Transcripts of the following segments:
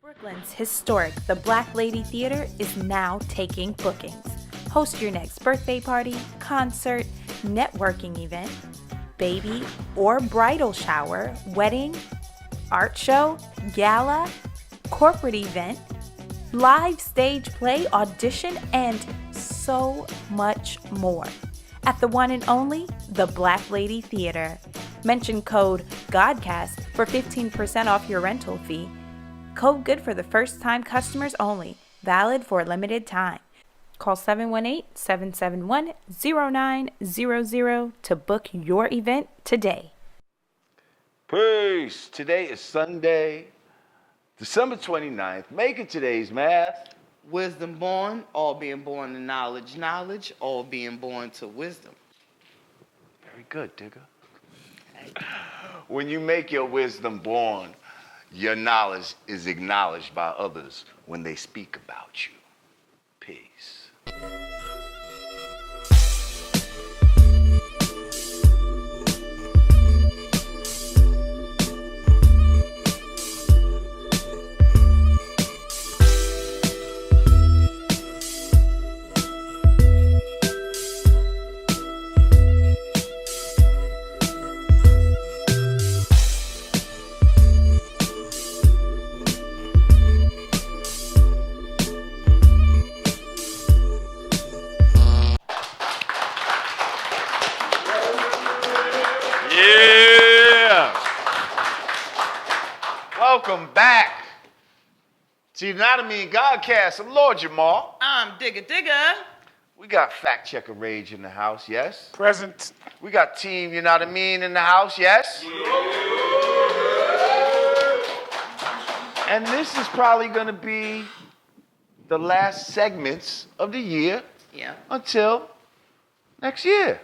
Brooklyn's historic The Black Lady Theater is now taking bookings. Host your next birthday party, concert, networking event, baby or bridal shower, wedding, art show, gala, corporate event, live stage play, audition, and so much more. At the one and only The Black Lady Theater. Mention code GODCAST for 15% off your rental fee. Code good for the first time customers only. Valid for a limited time. Call 718-771-0900 to book your event today. Peace. Today is Sunday, December 29th. Making today's math. Wisdom born, all being born to knowledge. Knowledge, all being born to wisdom. Very good, Digga. When you make your wisdom born, your knowledge is acknowledged by others when they speak about you. Peace. Welcome back to Yanadameen Godcast. I'm Lord Jamar. I'm Digga. We got Fact Checker Rage in the house, yes? Present. We got Team Yanadameen in the house, yes? And this is probably going to be the last segments of the year Yeah. until next year.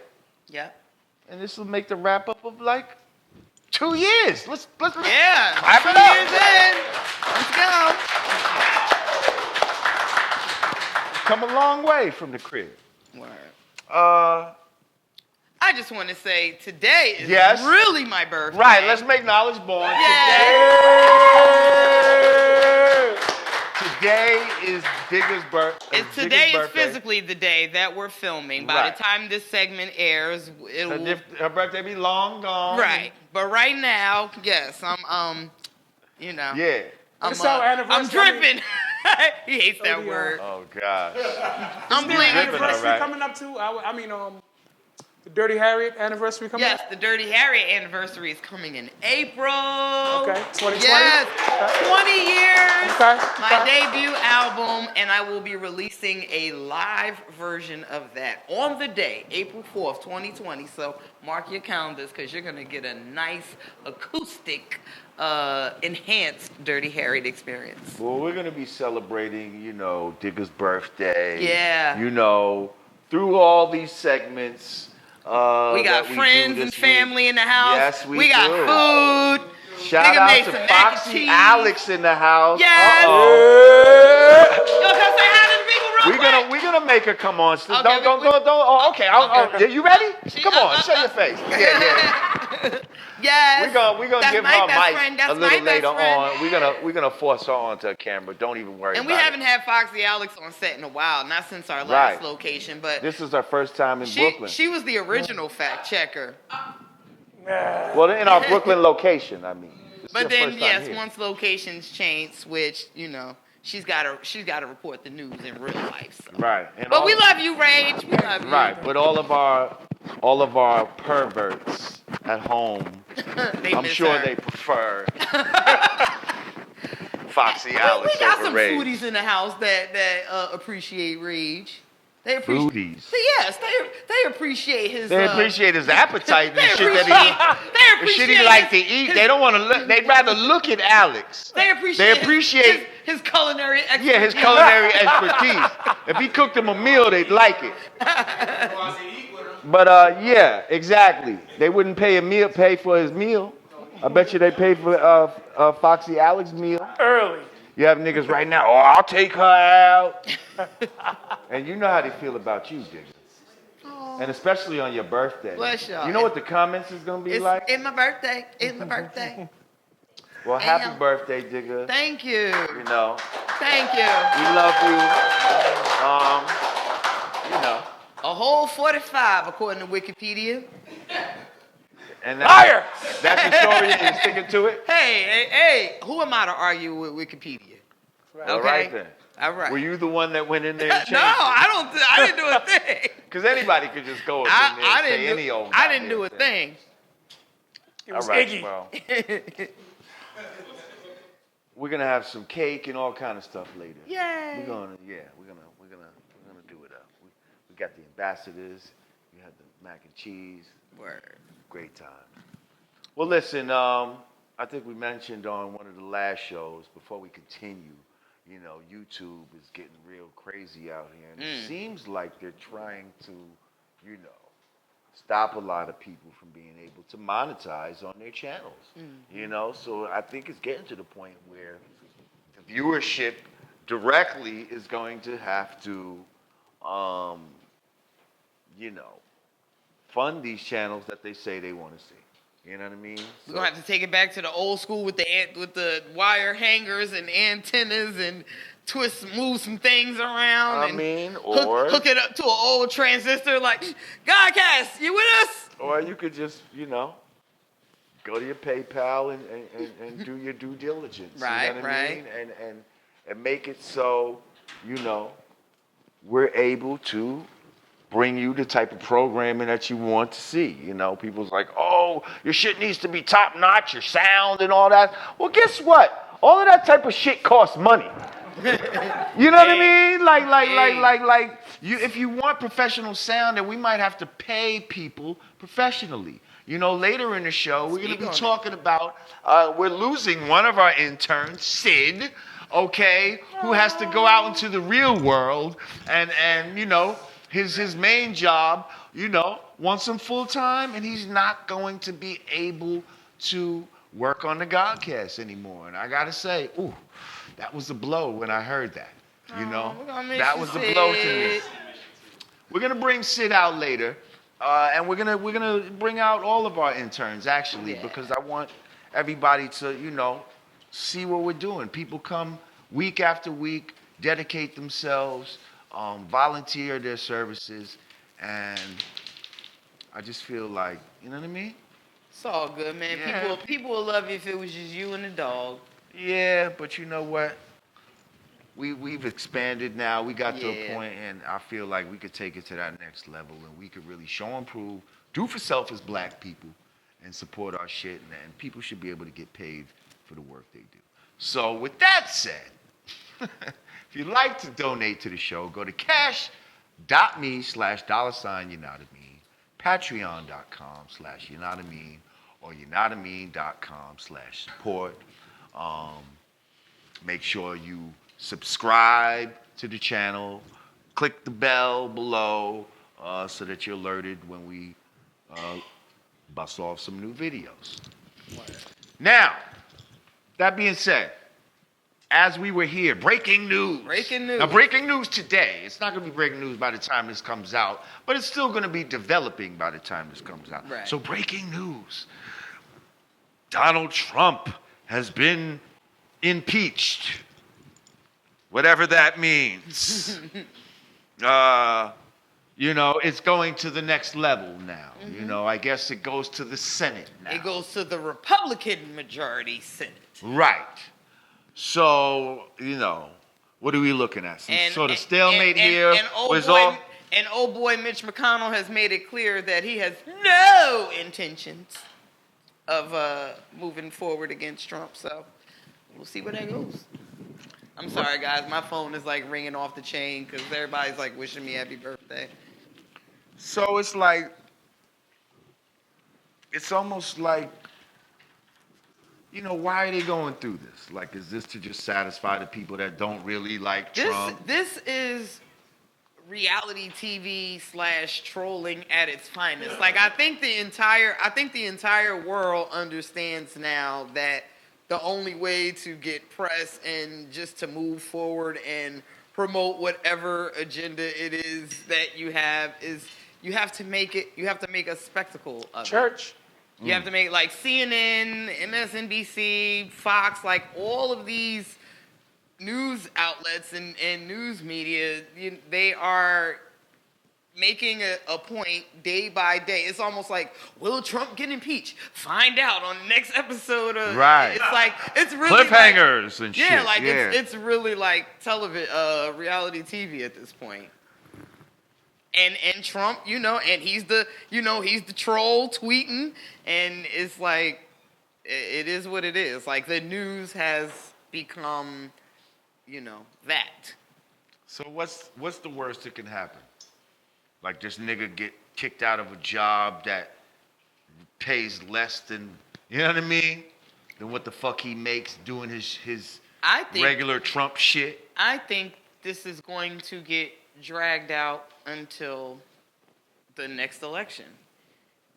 Yeah. And this will make the wrap up of like 2 years. Let's Yeah. wrap 2 it up. years in. Let's go. Come a long way from the crib. Word. Uh, I just want to say today is Yes. really my birthday. right, let's make knowledge born. Yay. Today is Digga's birthday. Today is physically the day that we're filming. By Right. the time this segment airs, it will. Her birthday be long gone. Right. But right now, yes, I'm Yeah. It's our anniversary. I'm dripping. He hates that word. Oh gosh. I'm Their blinking. anniversary alright. coming up too. The Dirty Harriet anniversary coming Yes, up. the Dirty Harriet anniversary is coming in April. Okay, 2020? Yes, 20 years. Okay. My debut album, and I will be releasing a live version of that on the day, April 4th, 2020. So mark your calendars because you're going to get a nice acoustic, enhanced Dirty Harriet experience. Well, we're gonna be celebrating, Digga's birthday. Yeah. Through all these segments. We got that friends do and this family week. in the house. Yes, we got do. food. Shout Digga out made to some mac and Foxy cheese. Alex in the house. Yes. Uh-oh. Yo, come say hi to the people real quick. We're gonna make her come on. Okay, Don't. Oh, okay. Okay. You ready? She- Come on, show your face. Yeah. Yes. We're gonna That's give my her a best mic friend. That's a little my best later friend. on. We're gonna force her onto a camera. Don't even worry And about we haven't it. had Foxy Alex on set in a while, not since our last Right. location, but This is our first time in Brooklyn. she was the original fact checker. Well, in our Brooklyn location, I mean. It's But your then first time yes, here. once locations change, switch, she's gotta report the news in real life. So. Right. And But all- we love you, Rage. We love you. Right, but all of our perverts at home, They I'm miss sure her. they prefer Foxy We Alex got over some Rage. foodies in the house that appreciate Rage. They appreciate. Foodies. Yes, they appreciate his. They appreciate his appetite and They the shit appreciate. that They the appreciate. shit he like to his- eat. his- They don't want to look. They'd rather look at Alex. They appreciate. They appreciate. his culinary expertise. Yeah, his culinary expertise. If he cooked them a meal, they'd like it. But yeah, exactly. They wouldn't pay for his meal. I bet you they pay for Foxy Alex meal. Early. You have niggas right now, oh, I'll take her out. And you know how they feel about you, niggas. And especially on your birthday. Bless y'all. You know what the comments is going to be It's like? my birthday. It's my birthday. Well, And happy birthday, Digga. Thank you. You know, Thank you. we love you. You know. A whole 45, according to Wikipedia. And Liar! that's your story and you're sticking to it? Hey, who am I to argue with Wikipedia? Right. All right then. All right. Were you the one that went in there and changed No, I didn't do a thing. Because anybody could just go up in there and say any old I didn't do a goddamn thing. It was All right, Iggy. well, we're gonna have some cake and all kind of stuff later. Yay. We're gonna do it up. We got the ambassadors. We had the mac and cheese. Word. Great time. Well, listen. I think we mentioned on one of the last shows before we continue. You know, YouTube is getting real crazy out here, and it seems like they're trying to, you know, stop a lot of people from being able to monetize on their channels. You know, so I think it's getting to the point where the viewership directly is going to have to, you know, fund these channels that they say they want to see. You know what I mean? We're gonna have to take it back to the old school with the wire hangers and antennas and move some things around. Or hook it up to an old transistor like, Godcast, you with us? Or you could just, you know, go to your PayPal and do your due diligence. Right, You know what I right. mean? And make it so, you know, we're able to bring you the type of programming that you want to see. You know, people's like, oh, your shit needs to be top notch, your sound and all that. Well, guess what? All of that type of shit costs money. You know what I mean? Like you, if you want professional sound, then we might have to pay people professionally. You know, later in the show, we're going to be talking about, we're losing one of our interns, Sid, okay, who has to go out into the real world and you know, his main job, you know, wants him full time, and he's not going to be able to work on the Godcast anymore. And I gotta say, ooh, that was a blow when I heard that. You know, that was a blow to me. We're gonna bring Sid out later, and we're gonna bring out all of our interns actually, because I want everybody to, you know, see what we're doing. People come week after week, dedicate themselves. Volunteer their services, and I just feel like, you know what I mean? It's all good, man. Yeah. People will love you if it was just you and the dog. Yeah, but you know what? We've expanded now. We got to a point, and I feel like we could take it to that next level, and we could really show and prove, do for self as black people, and support our shit, and people should be able to get paid for the work they do. So with that said, if you'd like to donate to the show, go to cash.me/$Yanadameen, patreon.com/Yanadameen, or Yanadameen.com/support. Make sure you subscribe to the channel, click the bell below so that you're alerted when we bust off some new videos. Now, that being said, as we were here, breaking news. Breaking news. Now, breaking news today. It's not going to be breaking news by the time this comes out, but it's still going to be developing by the time this comes out. Right. So, breaking news. Donald Trump has been impeached. Whatever that means. You know, it's going to the next level now. You know, I guess it goes to the Senate now. It goes to the Republican majority Senate. Right. So, you know, what are we looking at? Some sort of stalemate here? And old boy Mitch McConnell has made it clear that he has no intentions of moving forward against Trump. So we'll see where that goes. I'm sorry, guys. My phone is like ringing off the chain because everybody's like wishing me happy birthday. So it's like, it's almost like, you know, why are they going through this? Like, is this to just satisfy the people that don't really like Trump? This is reality TV / trolling at its finest. Like, I think the entire world understands now that the only way to get press and just to move forward and promote whatever agenda it is that you have is you have to make a spectacle of it. Church. You have to make like CNN, MSNBC, Fox, like all of these news outlets and news media, they are making a point day by day. It's almost like, will Trump get impeached? Find out on the next episode of Right. It's like it's really cliffhangers like, and yeah, shit. like Yeah, it's really like television, reality TV at this point. And Trump, and he's the troll tweeting, and it's like it is what it is. Like the news has become, that. So what's the worst that can happen? Like this nigga get kicked out of a job that pays less than, you know what I mean? Than what the fuck he makes doing his regular Trump shit. I think this is going to get dragged out until the next election.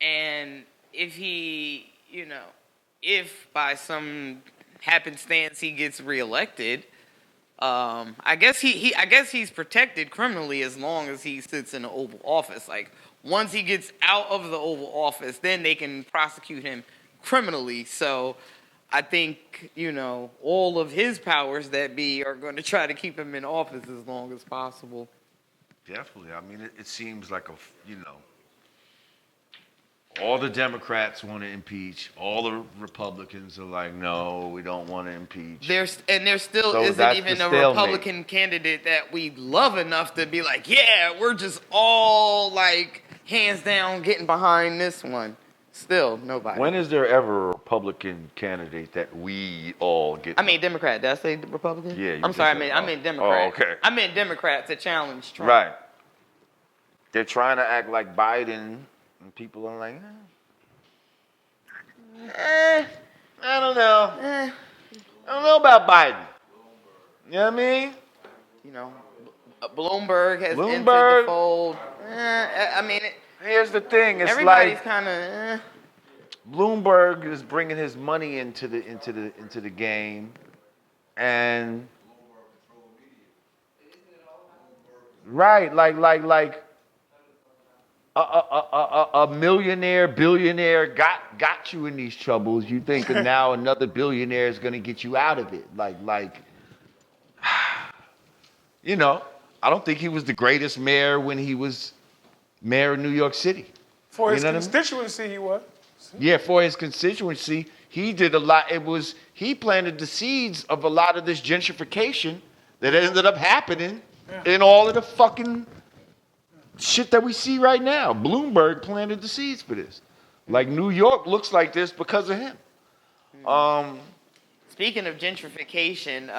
And if he, if by some happenstance he gets reelected, I guess he's protected criminally as long as he sits in the Oval Office. Like once he gets out of the Oval Office, then they can prosecute him criminally. So I think, all of his powers that be are going to try to keep him in office as long as possible. Definitely. I mean, it seems like all the Democrats want to impeach. All the Republicans are like, no, we don't want to impeach. There still So isn't that's even the a stalemate. Republican candidate that we love enough to be like, yeah, we're just all like hands down getting behind this one. Still, nobody. When is there ever a Republican candidate that we all get? I mean Democrat. Did I say Republican? Yeah, you I'm just sorry. said- I meant Democrat. Oh, okay. I meant Democrat to challenge Trump. Right. They're trying to act like Biden, and people are like, I don't know. I don't know about Biden. You know what I mean? Bloomberg has entered Bloomberg. the fold. I mean, Here's the thing. It's everybody's like kind of. Bloomberg is bringing his money into the game, and right, like a millionaire, billionaire got you in these troubles. You think now another billionaire is gonna get you out of it? Like, I don't think he was the greatest mayor when he was mayor of New York City. For his You know what I mean? constituency, he was. Yeah, for his constituency, he did a lot. He planted the seeds of a lot of this gentrification that ended up happening in all of the fucking shit that we see right now. Bloomberg planted the seeds for this. Like New York looks like this because of him. Speaking of gentrification,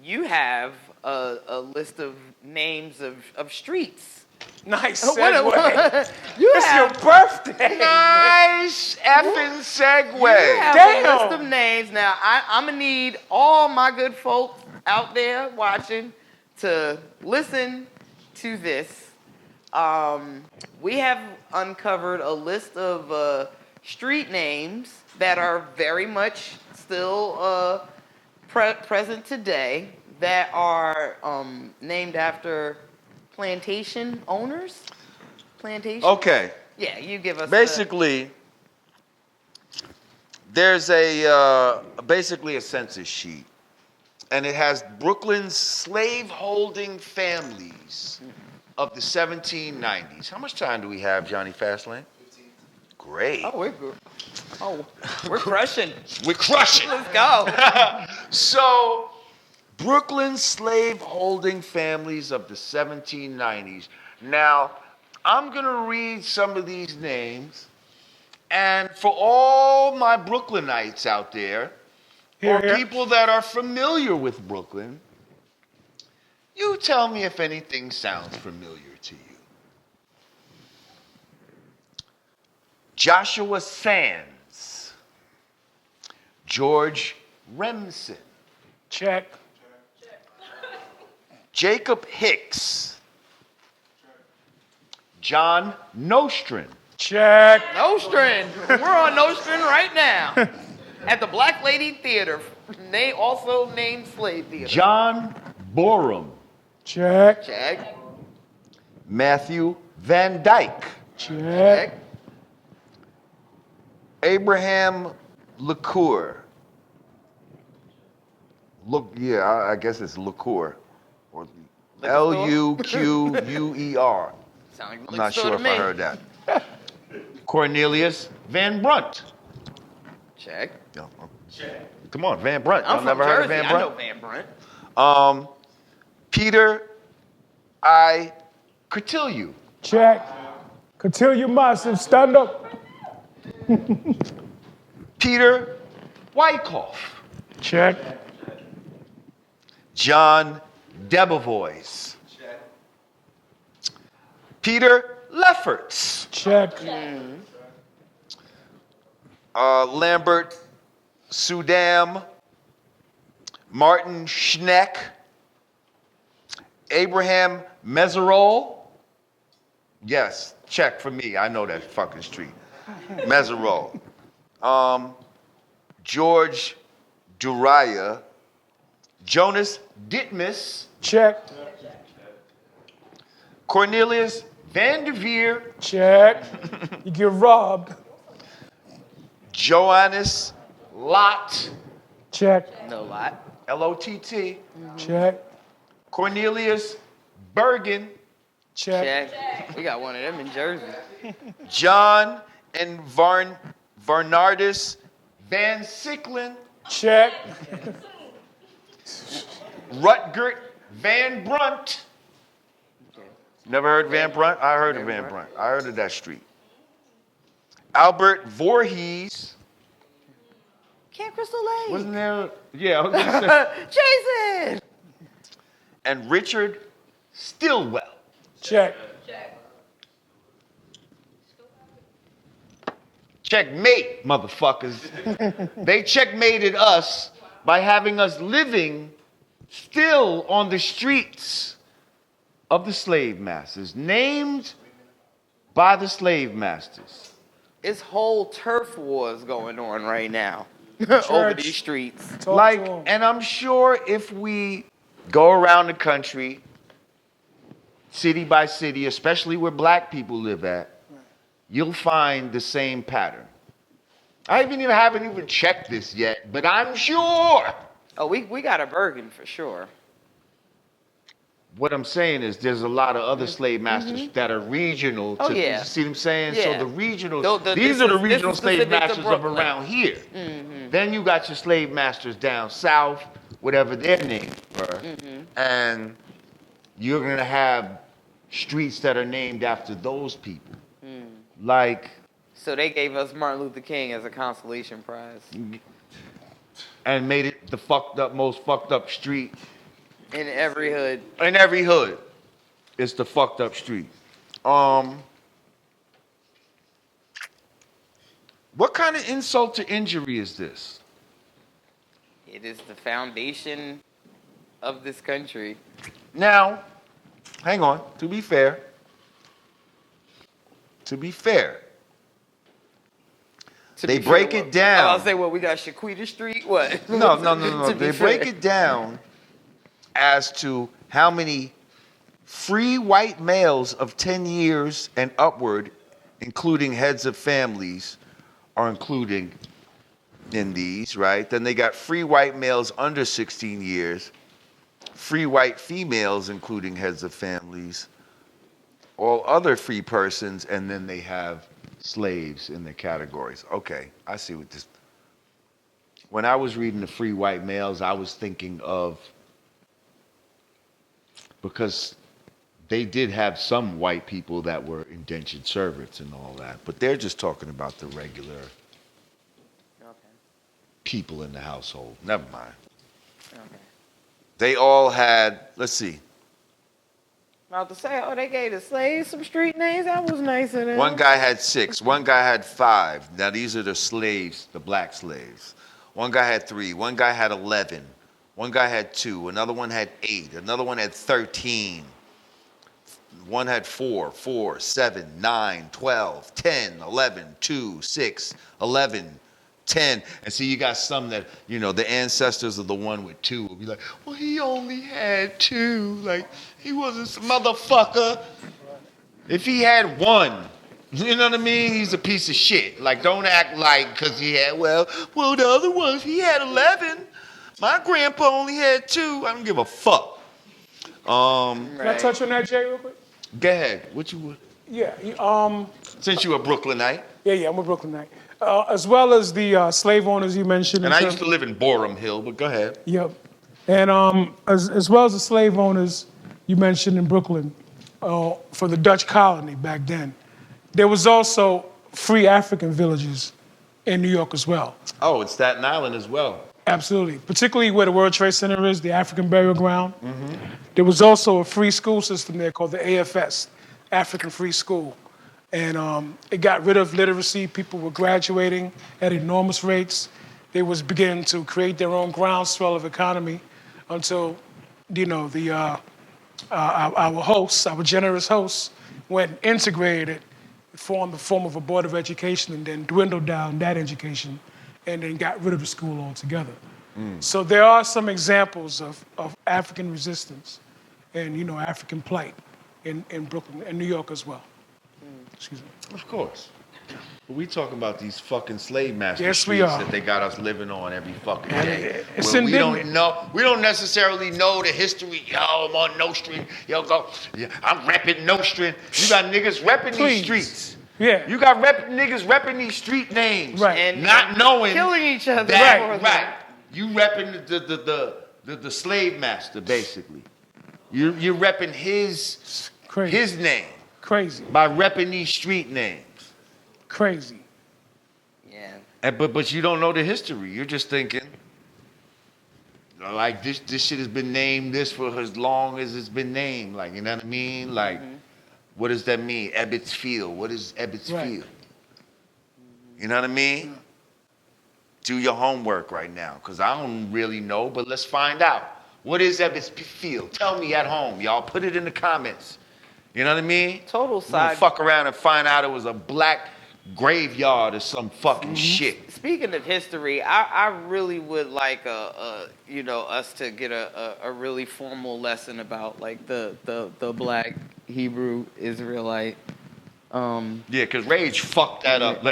you have a list of names of streets. Nice What segue. you It's have, your birthday. Nice effing segue. you have Damn. a list of names. Now, I'm going to need all my good folks out there watching to listen to this. We have uncovered a list of street names that are very much still present today that are named after plantation owners. Plantation. Okay. Yeah, you give us. Basically, there's basically a census sheet, and it has Brooklyn's slave-holding families of the 1790s. How much time do we have, Johnny Fastlane? 15. Great. Oh, we're good. Oh, we're crushing. We're crushing. Let's go. So, Brooklyn's slave-holding families of the 1790s. Now, I'm going to read some of these names, and for all my Brooklynites out there, or Here. people that are familiar with Brooklyn, you tell me if anything sounds familiar to you. Joshua Sands, George Remsen, Check. Jacob Hicks, John Nostrin, Check. Nostrin. We're on Nostrin right now. At the Black Lady Theater. They also named Slave Theater. John Borum, Check. Check. Matthew Van Dyke, Check. Abraham Liqueur. Look, yeah, I guess it's liqueur. Or Liquor store? Luqueur. Sound like a I'm liquor not store sure to if I me. heard that. Cornelius Van Brunt. Check. Yeah, come on, Van Brunt. I'm Y'all from never Jersey. heard of Van I Brunt? know Van Brunt. Peter I. Cotillieu. Check. Continue massive. Stand up. Peter Wyckoff. Check. John Debevoise. Peter Lefferts. Check. Lambert Sudam. Martin Schneck. Abraham Meserole. Yes, check for me. I know that fucking street. Meserole. George Duraya. Jonas Ditmus. Check. Cornelius Van der Veer. Check. You get robbed. Johannes Lott. Check. No lot. Lott. Check. Cornelius Bergen. Check. Check. We got one of them in Jersey. John and Varnardus Van Sicklin. Check. Rutgert Van Brunt. Never heard Van Brunt? I heard of Van Brunt. I heard of that street. Albert Voorhees. Camp Crystal Lake. Wasn't there? Yeah, I was gonna say. Jason. And Richard Stillwell. Check. Checkmate, motherfuckers. They checkmated us by having us living still on the streets of the slave masters, named by the slave masters. It's whole turf wars going on right now over these streets. Talk to 'em. And I'm sure if we go around the country, city by city, especially where black people live at, you'll find the same pattern. I haven't even checked this yet, but I'm sure. Oh, we got a Bergen for sure. What I'm saying is there's a lot of other slave masters that are regional. Oh, yeah. You see what I'm saying? Yeah. So the regional, This these are the is regional slave specific to masters of Brooklyn. around here. Then you got your slave masters down south, whatever their names were. And you're going to have streets that are named after those people. Like, So they gave us Martin Luther King as a consolation prize. and made it the most fucked up street In every hood. in every hood. It's the fucked up street. What kind of insult to injury is this? It is the foundation of this country. Now, hang on. To be fair, they break it down. I'll say what we got Shaquita Street. What? No. To be They break fair. it down as to how many free white males of 10 years and upward, including heads of families, are including in these, right? Then they got free white males under 16 years, free white females, including heads of families, all other free persons, and then they have slaves in the categories. Okay, I see what this. When I was reading the free white males, I was thinking of, because they did have some white people that were indentured servants and all that, but they're just talking about the regular people in the household. Never mind. Okay. They all had, let's see, About to say, oh, they gave the slaves some street names. That was nice of them. one guy had 6, one guy had 5. Now these are the slaves, the black slaves. One guy had 3, one guy had 11, one guy had 2, another one had 8, another one had 13. One had 4, 7, 9, 12, 10, 11, 2, 6, 11, 10. And see, you got some that, the ancestors of the one with 2 will be like, well, he only had 2. Like, he wasn't some motherfucker. If he had 1, You know what I mean? He's a piece of shit. Like, don't act like because he had, well, the other ones, he had 11. My grandpa only had 2. I don't give a fuck. Can I touch on that, Jay, real quick? Go ahead. What you? Yeah. Since you a Brooklynite. Yeah, I'm a Brooklynite. As well as the slave owners you mentioned. And I used to live in Borum Hill, but go ahead. Yep. And as well as the slave owners you mentioned in Brooklyn for the Dutch colony back then, there was also free African villages in New York as well. Oh, it's Staten Island as well. Absolutely. Particularly where the World Trade Center is, the African Burial Ground. Mm-hmm. There was also a free school system there called the AFS, African Free School. And it got rid of literacy. People were graduating at enormous rates. They was beginning to create their own groundswell of economy until, our hosts, our generous hosts, went and integrated it, formed the form of a board of education, and then dwindled down that education, and then got rid of the school altogether. So there are some examples of African resistance and African plight in Brooklyn and New York as well. Excuse me. Of course. But we talking about these fucking slave master Yes, we streets are. that they got us living on every fucking day. It's Where we indignant. don't necessarily know the history. Yo, I'm on Nostrand. Yo, go. Yeah, I'm repping Nostrand. You got niggas repping these streets. Yeah. You got niggas repping these street names. Right. And not knowing killing each other. that, right. You repping the slave master, basically. You're repping his name. Crazy. By repping these street names. Crazy. Yeah. But you don't know the history. You're just thinking, like, this shit has been named this for as long as it's been named. Like, you know what I mean? Like, what does that mean? Ebbets Field. What is Ebbets Field? You know what I mean? Do your homework right now, because I don't really know, but let's find out. What is Ebbets Field? Tell me at home, y'all. Put it in the comments. You know what I mean? Total We're gonna side. fuck around and find out it was a black graveyard or some fucking shit. Speaking of history, I really would like us to get a really formal lesson about like the black Hebrew Israelite. Yeah, because Rage fucked that up.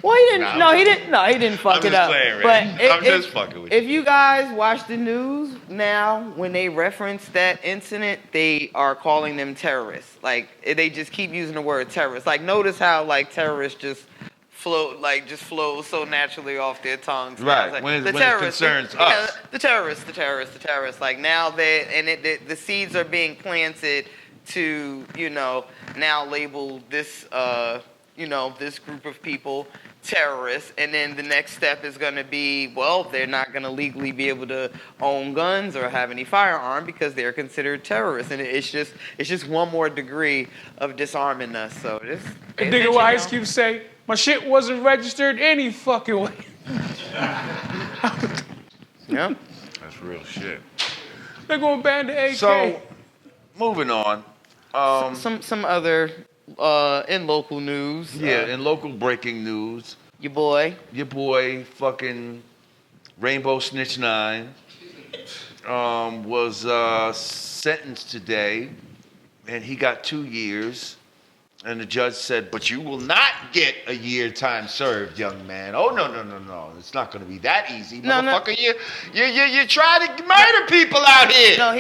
Well, he didn't. He didn't fuck I'm it just up. playing, Ray. But I'm just fucking with you. If you guys watch the news now, when they reference that incident, they are calling them terrorists. Like they just keep using the word terrorists. Like notice how like terrorists just flow so naturally off their tongues. Right. Like, when the it terrorists, concerns yeah, us. the terrorists. Like now the seeds are being planted to now label this this group of people terrorists, and then the next step is going to be, well, they're not going to legally be able to own guns or have any firearm because they're considered terrorists, and it's just one more degree of disarming us. So just And nigga, what Ice Cube say? My shit wasn't registered any fucking way. Yeah. That's real shit. They're gonna ban the AK. So, moving on. Some other in local news. In local breaking news, Your boy fucking Rainbow Snitch 9 was sentenced today, and he got 2 years. And the judge said, but you will not get a year time served, young man. Oh, no. It's not going to be that easy. Motherfucker, you try to murder people out here. No,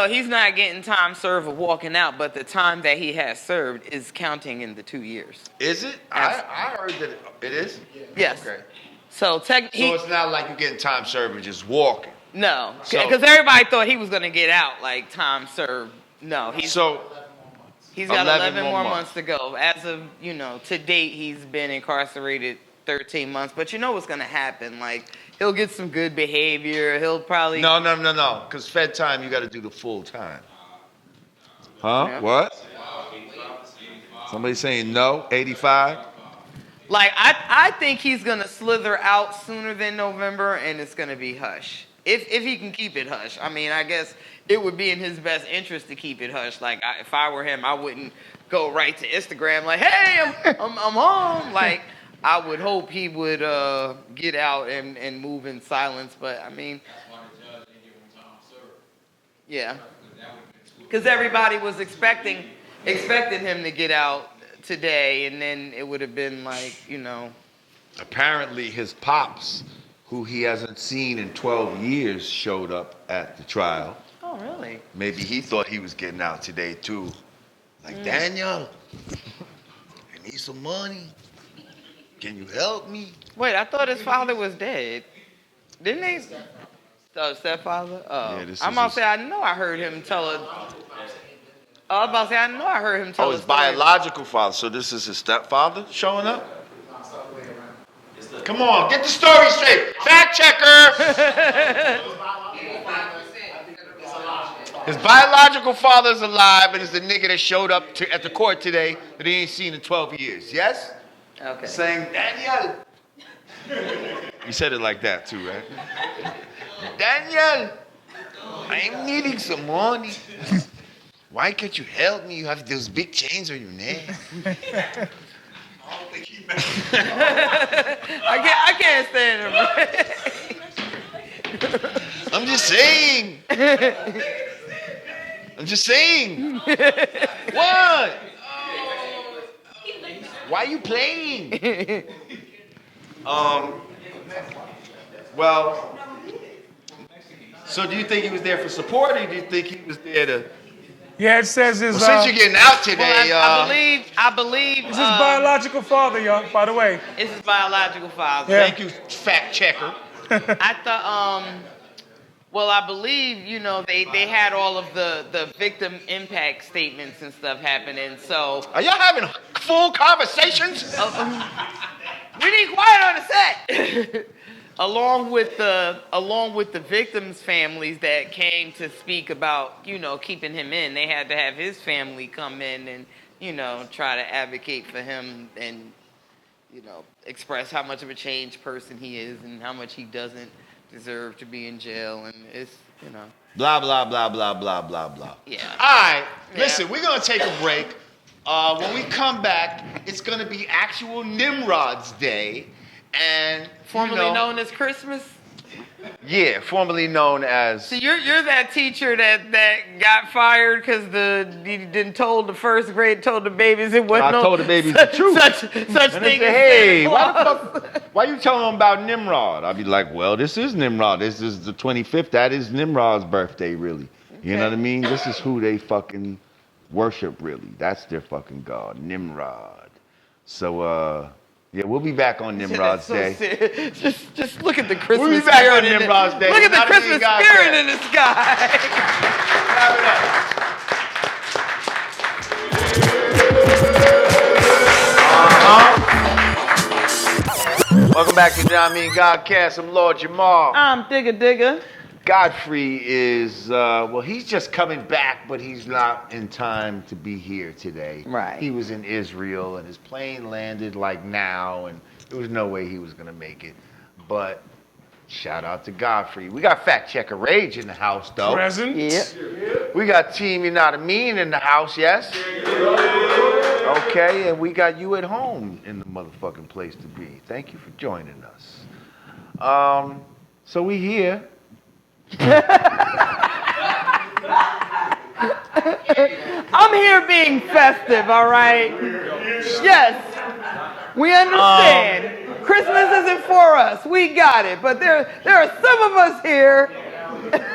he's not getting time served of walking out, but the time that he has served is counting in the 2 years. Is it? I heard that it is? Yes. Okay. So So it's not like you're getting time served and just walking. No, So- because everybody thought he was going to get out like time served. No, he's got 11 more months to go. As of, to date, he's been incarcerated 13 months. But you know what's going to happen. Like, he'll get some good behavior. He'll probably... No. Because Fed time, you got to do the full time. Huh? Yeah. What? Somebody saying no? 85? Like, I think he's going to slither out sooner than November, and it's going to be hush. If he can keep it hush. I mean, I guess it would be in his best interest to keep it hush. Like, if I were him, I wouldn't go right to Instagram like, hey, I'm home. Like, I would hope he would get out and move in silence. But, I mean... That's why the judge didn't give him time served. Yeah. Because everybody was expecting him to get out today, and then it would have been like, Apparently, his pops, who he hasn't seen in 12 years, showed up at the trial. Oh, really? Maybe he thought he was getting out today, too. Like, Daniel, I need some money. Can you help me? Wait, I thought his father was dead. Didn't they? Stepfather? Oh. Yeah, this I'm is about his- to say, I know I heard him tell a... I was about to say, I know I heard him tell Oh, a his story. biological father. So this is his stepfather showing up? Come on, get the story straight. Fact checker. His biological father's alive, and it's the nigga that showed up at the court today that he ain't seen in 12 years. Yes? Okay. Saying, Daniel. You said it like that too, right? Daniel, I'm needing some money. Why can't you help me? You have those big chains on your neck. I can't stand him. I'm just saying. What? Why are you playing? Well, so do you think he was there for support, or do you think he was there to... Yeah, it says his. Well, since you're getting out today, I believe. It's his biological father, y'all. By the way. It's his biological father. Yeah. Thank you, fact checker. I thought, I believe, they had all of the victim impact statements and stuff happening. So Are y'all having full conversations? we need quiet on the set. along with the victims' families that came to speak about, keeping him in. They had to have his family come in and, try to advocate for him and, express how much of a changed person he is and how much he doesn't deserve to be in jail. And it's, Blah, blah, blah, blah, blah, blah, blah. Yeah. All right, Yeah. listen, we're going to take a break. When we come back, it's going to be actual Nimrod's Day. And Formerly known as Christmas. Yeah, formerly known as... So you're that teacher that got fired because he didn't told the first grade, told the babies it wasn't. I told the babies the truth. Such And thing they as say, Santa hey, Claus." why you telling them about Nimrod? I'd be like, well, this is Nimrod. This is the 25th. That is Nimrod's birthday, really. You know what I mean? This is who they fucking worship, really. That's their fucking god, Nimrod. So, yeah, we'll be back on Nimrod's Day. Just look at the Christmas We'll be back spirit on in Nimrod's Day. Look at the Yanadameen Christmas Godcast. spirit in the sky. Wrap it up. Welcome back to Yanadameen Godcast. I'm Lord Jamar. I'm Digga. Godfrey is, he's just coming back, but he's not in time to be here today. Right. He was in Israel, and his plane landed like now, and there was no way he was going to make it. But shout out to Godfrey. We got Fact Checker Rage in the house, though. Present. Yeah. We got Team Yanadameen in the house, yes? Okay, and we got you at home in the motherfucking place to be. Thank you for joining us. So we here. I'm here being festive, all right? Yes. We understand. Christmas isn't for us. We got it. But there are some of us here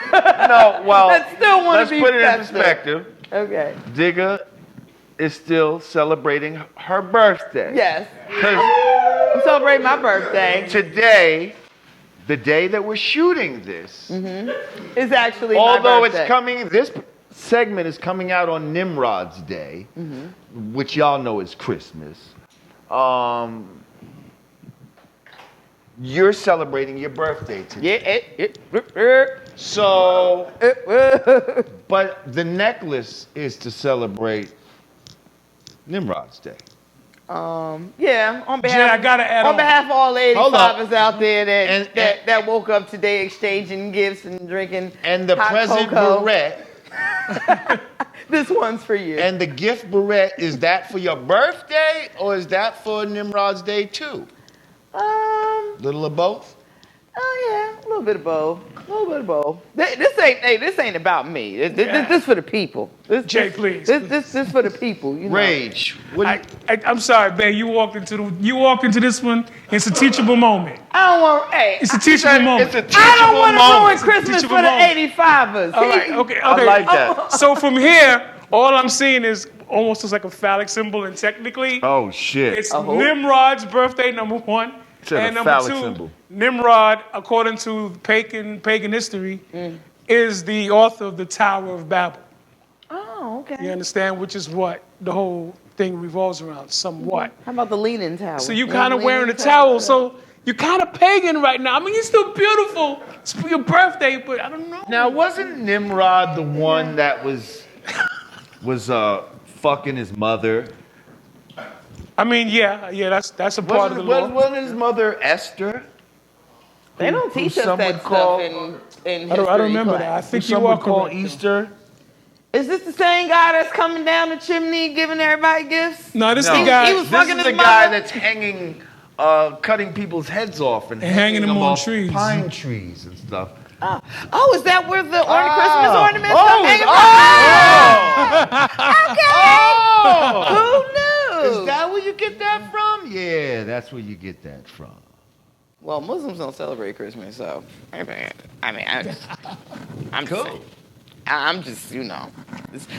No, well, that still want let's to be put it in festive. perspective. Okay. Digga is still celebrating her birthday. Yes. 'Cause I'm celebrating my birthday. today, the day that we're shooting this, It's actually my although birthday. it's coming, this segment is coming out on Nimrod's Day, which y'all know is Christmas. You're celebrating your birthday today. So, but the necklace is to celebrate Nimrod's Day. Yeah, on behalf, Jen, I gotta add on on. behalf of all the Hold up. 85ers out there And- that woke up today exchanging gifts and drinking And the hot present cocoa. barrette, This one's for you. and the gift barrette, is that for your birthday or is that for Nimrod's Day too? Little of both? Oh yeah, a little bit of both. A little bit of both. This ain't about me. This for the people. Jay, please. This for the people. You know. Rage. I'm sorry, babe. You walked into this one. It's a teachable moment. I don't want. Hey, It's a teachable moment. It's a teachable I don't want to ruin moment. Christmas teachable for the moment. 85ers. All right, okay. I like that. So from here, all I'm seeing is almost looks like a phallic symbol, and technically, Oh shit. it's Nimrod's birthday, number one. It's a And number phallic two, symbol. Nimrod, according to pagan history, is the author of the Tower of Babel. Oh, okay. You understand? Which is what the whole thing revolves around, somewhat. How about the Leaning Tower? So you kind of wearing a towel, so you're kind of pagan right now. I mean, you're still beautiful. It's for your birthday, but I don't know. Now, wasn't Nimrod the one that was fucking his mother? I mean, yeah, that's a part of the law. Wasn't his mother Esther? They don't teach us that stuff in history I don't remember class. that. I think Who you some are would call correct. Easter? Is this the same guy that's coming down the chimney giving everybody gifts? No, this No. the guy. He was This fucking is the his guy mother? that's hanging, cutting people's heads off and hanging them on off trees. pine trees and stuff. Oh, is that where the Christmas ornaments Oh, come hanging Oh! from? Who knew? Is that where you get that from? Yeah, that's where you get that from. Well, Muslims don't celebrate Christmas, so I'm Cool. just, I'm just,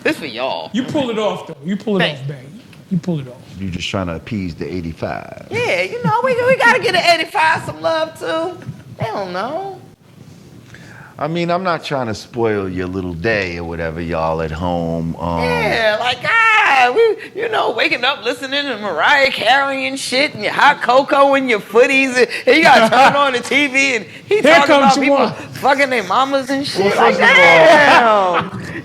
this for y'all. You pull it off, though. You pull it off, babe. You pull it off. You're just trying to appease the 85. Yeah, we gotta get an 85 some love too. They don't know. I mean, I'm not trying to spoil your little day or whatever, y'all at home. Yeah, like we, waking up listening to Mariah Carey and shit, and your hot cocoa and your footies, and you gotta turn on the TV, and he Here talking about comes people Jamar. fucking their mamas and shit. Well, Like, first of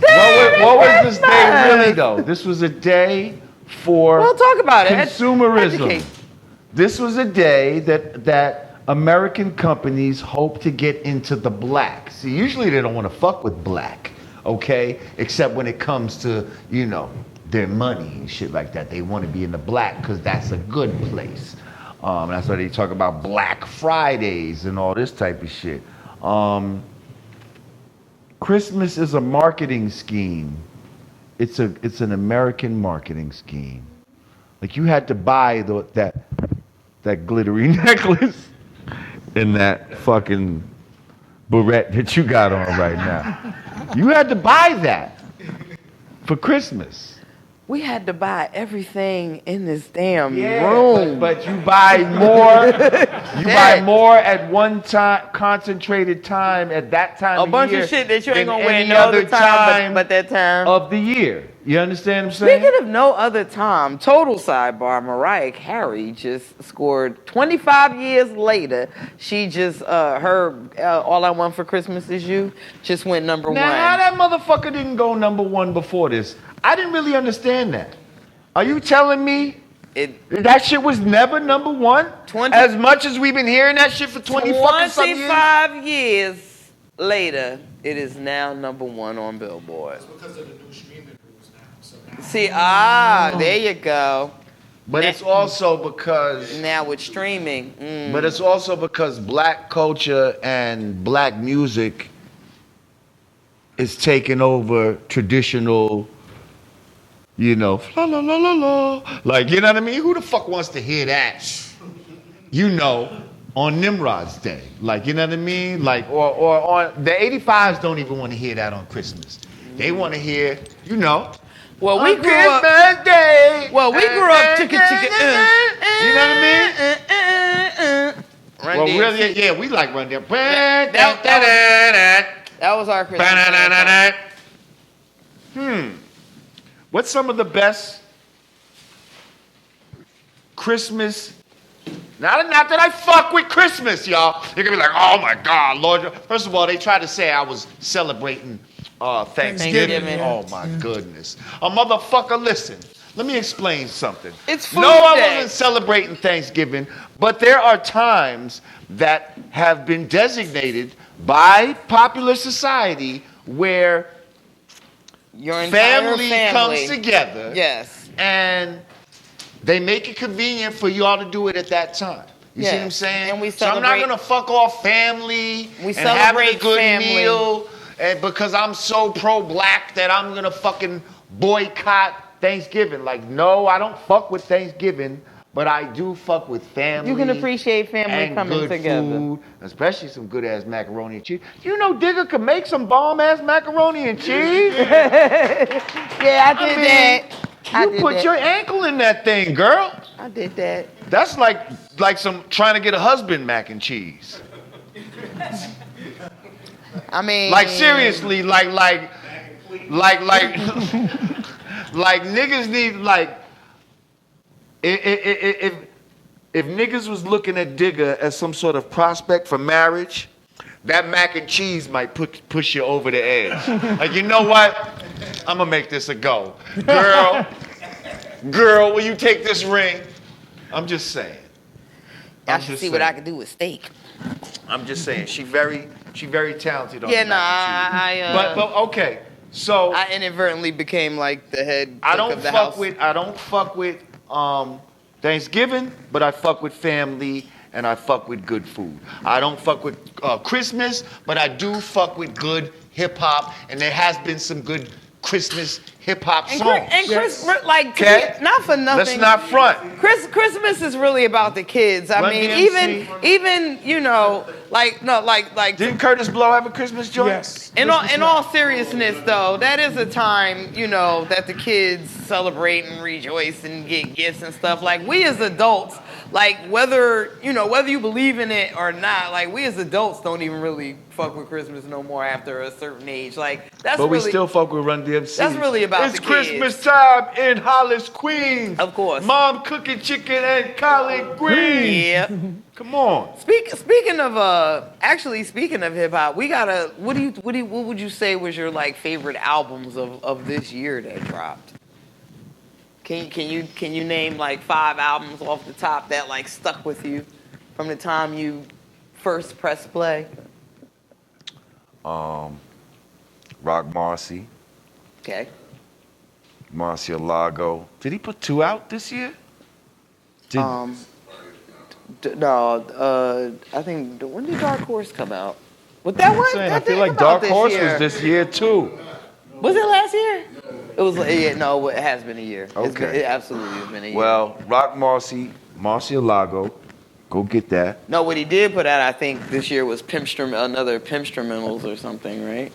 damn. What was this day really, though? This was a day for Well, talk about it. consumerism. Educate. This was a day that American companies hope to get into the black. See, usually they don't want to fuck with black, okay? Except when it comes to, their money and shit like that. They want to be in the black because that's a good place. That's why they talk about Black Fridays and all this type of shit. Christmas is a marketing scheme. It's an American marketing scheme. Like you had to buy that glittery necklace and that fucking beret that you got on right now. You had to buy that for Christmas. We had to buy everything in this damn room. But you buy more. You buy more at one time, concentrated time at that time. A bunch year of shit that you ain't than gonna wear any no other other time but that time. of the year. You understand what I'm saying? Speaking of no other time, total sidebar, Mariah Carey just scored 25 years later. She just, her All I Want for Christmas Is You just went number one. Now, how that motherfucker didn't go number one before this? I didn't really understand that. Are you telling me that shit was never number one? As much as we've been hearing that shit for 20 fucking some years? 25 years later, it is now number one on Billboard. It's because of the new streaming rules now. So now See, there you go. But it's also because Now with streaming. But it's also because black culture and black music is taking over traditional, la la la la la. Like, you know what I mean? Who the fuck wants to hear that? On Nimrod's day. Like, you know what I mean? Like, or on the 85s don't even want to hear that on Christmas. They want to hear, Well, we on grew up. Christmas Day. Well, we grew up chicka chicka. You know what I mean? Run Well, DMC. really, yeah, we like Run DMC. That was our Christmas. What's some of the best Christmas? Not that I fuck with Christmas, y'all. You're gonna be like, oh my God, Lord. First of all, they tried to say I was celebrating Thanksgiving. Thanksgiving. Oh my goodness. A motherfucker, listen. Let me explain something. It's food No, I day. wasn't celebrating Thanksgiving, but there are times that have been designated by popular society where Your entire family comes together Yes. and they make it convenient for y'all to do it at that time. You see what I'm saying? And we so I'm not celebrate- gonna fuck off family We and having a celebrate good family. meal, and because I'm so pro-black that I'm gonna fucking boycott Thanksgiving. Like, no, I don't fuck with Thanksgiving, but I do fuck with family. You can appreciate family and coming good together. food, especially some good ass macaroni and cheese. You know, Digga could make some bomb ass macaroni and cheese. Yeah, I did that. I You did put that. your ankle in that thing, girl. I did that. That's like some trying to get a husband mac and cheese. I mean, Like seriously, like like niggas need like if niggas was looking at Digga as some sort of prospect for marriage, that mac and cheese might push you over the edge. Like, you know what? I'm gonna make this a go. Girl, will you take this ring? I'm just saying. I should see what I can do with steak. I'm just saying. She very talented on Yeah, the nah, mac and cheese. But okay. So I inadvertently became like the head I cook don't of the fuck house. with Thanksgiving, but I fuck with family and I fuck with good food. I don't fuck with Christmas, but I do fuck with good hip hop, and there has been some good Christmas hip hop songs. And like, Okay. not for nothing. Let's not front. Christmas is really about the kids. I Run mean, DMC. even you know, like Didn't Curtis Blow have a Christmas joint? Yes. in all seriousness though, that is a time, you know, that the kids celebrate and rejoice and get gifts and stuff. Like, we as adults, like whether you believe in it or not, like we as adults don't even really fuck with Christmas no more after a certain age. Like that's But we really, still fuck with Run DMC. That's really about it's the kids. Christmas time in Hollis, Queens. Of course. Mom cooking chicken and collard greens. Yeah. Come on. Speaking of hip hop, we gotta. What would you say was your like favorite albums of this year that dropped? Can you name like 5 albums off the top that like stuck with you from the time you first pressed play? Rock Marcy, Okay. Marcialago. Did he put 2 out this year? I think when did Dark Horse come out? What that was? I feel like Dark Horse was this year too. Was it last year? It was. Yeah, no, it has been a year. Okay. It absolutely has been a year. Well, Rock Marcy, Marcialago, go get that. No, what he did put out, I think, this year was another Pimpstrumentals or something, right?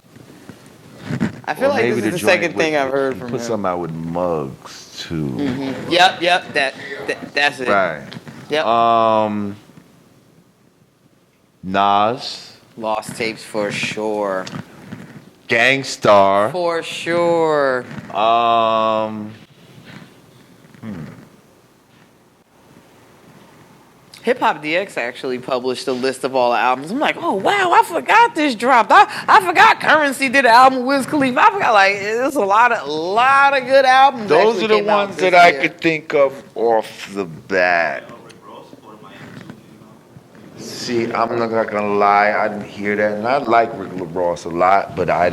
I feel like this is the second thing I've heard from him. Put something out with Muggs too. Mm-hmm. Yep. That's it. Right. Yep. Nas, Lost Tapes for sure. Gangstar. For sure. Hip Hop DX actually published a list of all the albums. I'm like, oh wow, I forgot this dropped. I forgot Currency did an album with Wiz Khalifa. I forgot, like, there's a lot of good albums. Those actually are the came out ones this that I year. could think of off the bat. See, I'm not gonna lie, I didn't hear that, and I like Rick Ross a lot, but I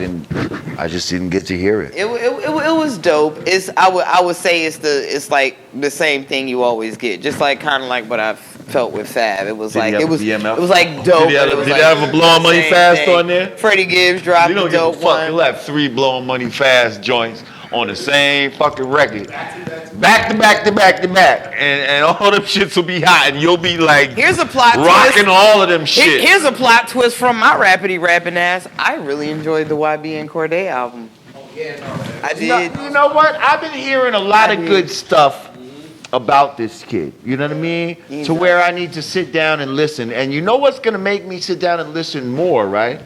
just didn't get to hear it. It was dope. I would say it's like the same thing you always get, just like kind of like what I felt with Fab. It was Did he like have it was BMF? it was like dope. Did but he it was have like a Blowing Money same Fast thing. on there? Freddie Gibbs dropped You a don't give a dope fuck. one. He'll have 3 Blowing Money Fast joints on the same fucking record. Back to back to back to back. And all them shits will be hot, and you'll be like, Here's a plot rocking twist. all of them shit. Here's a plot twist from my rappity rapping ass. I really enjoyed the YB and Cordae album. I did. You know what? I've been hearing a lot of good stuff about this kid. You know what I mean? To where I need to sit down and listen. And you know what's gonna make me sit down and listen more, right?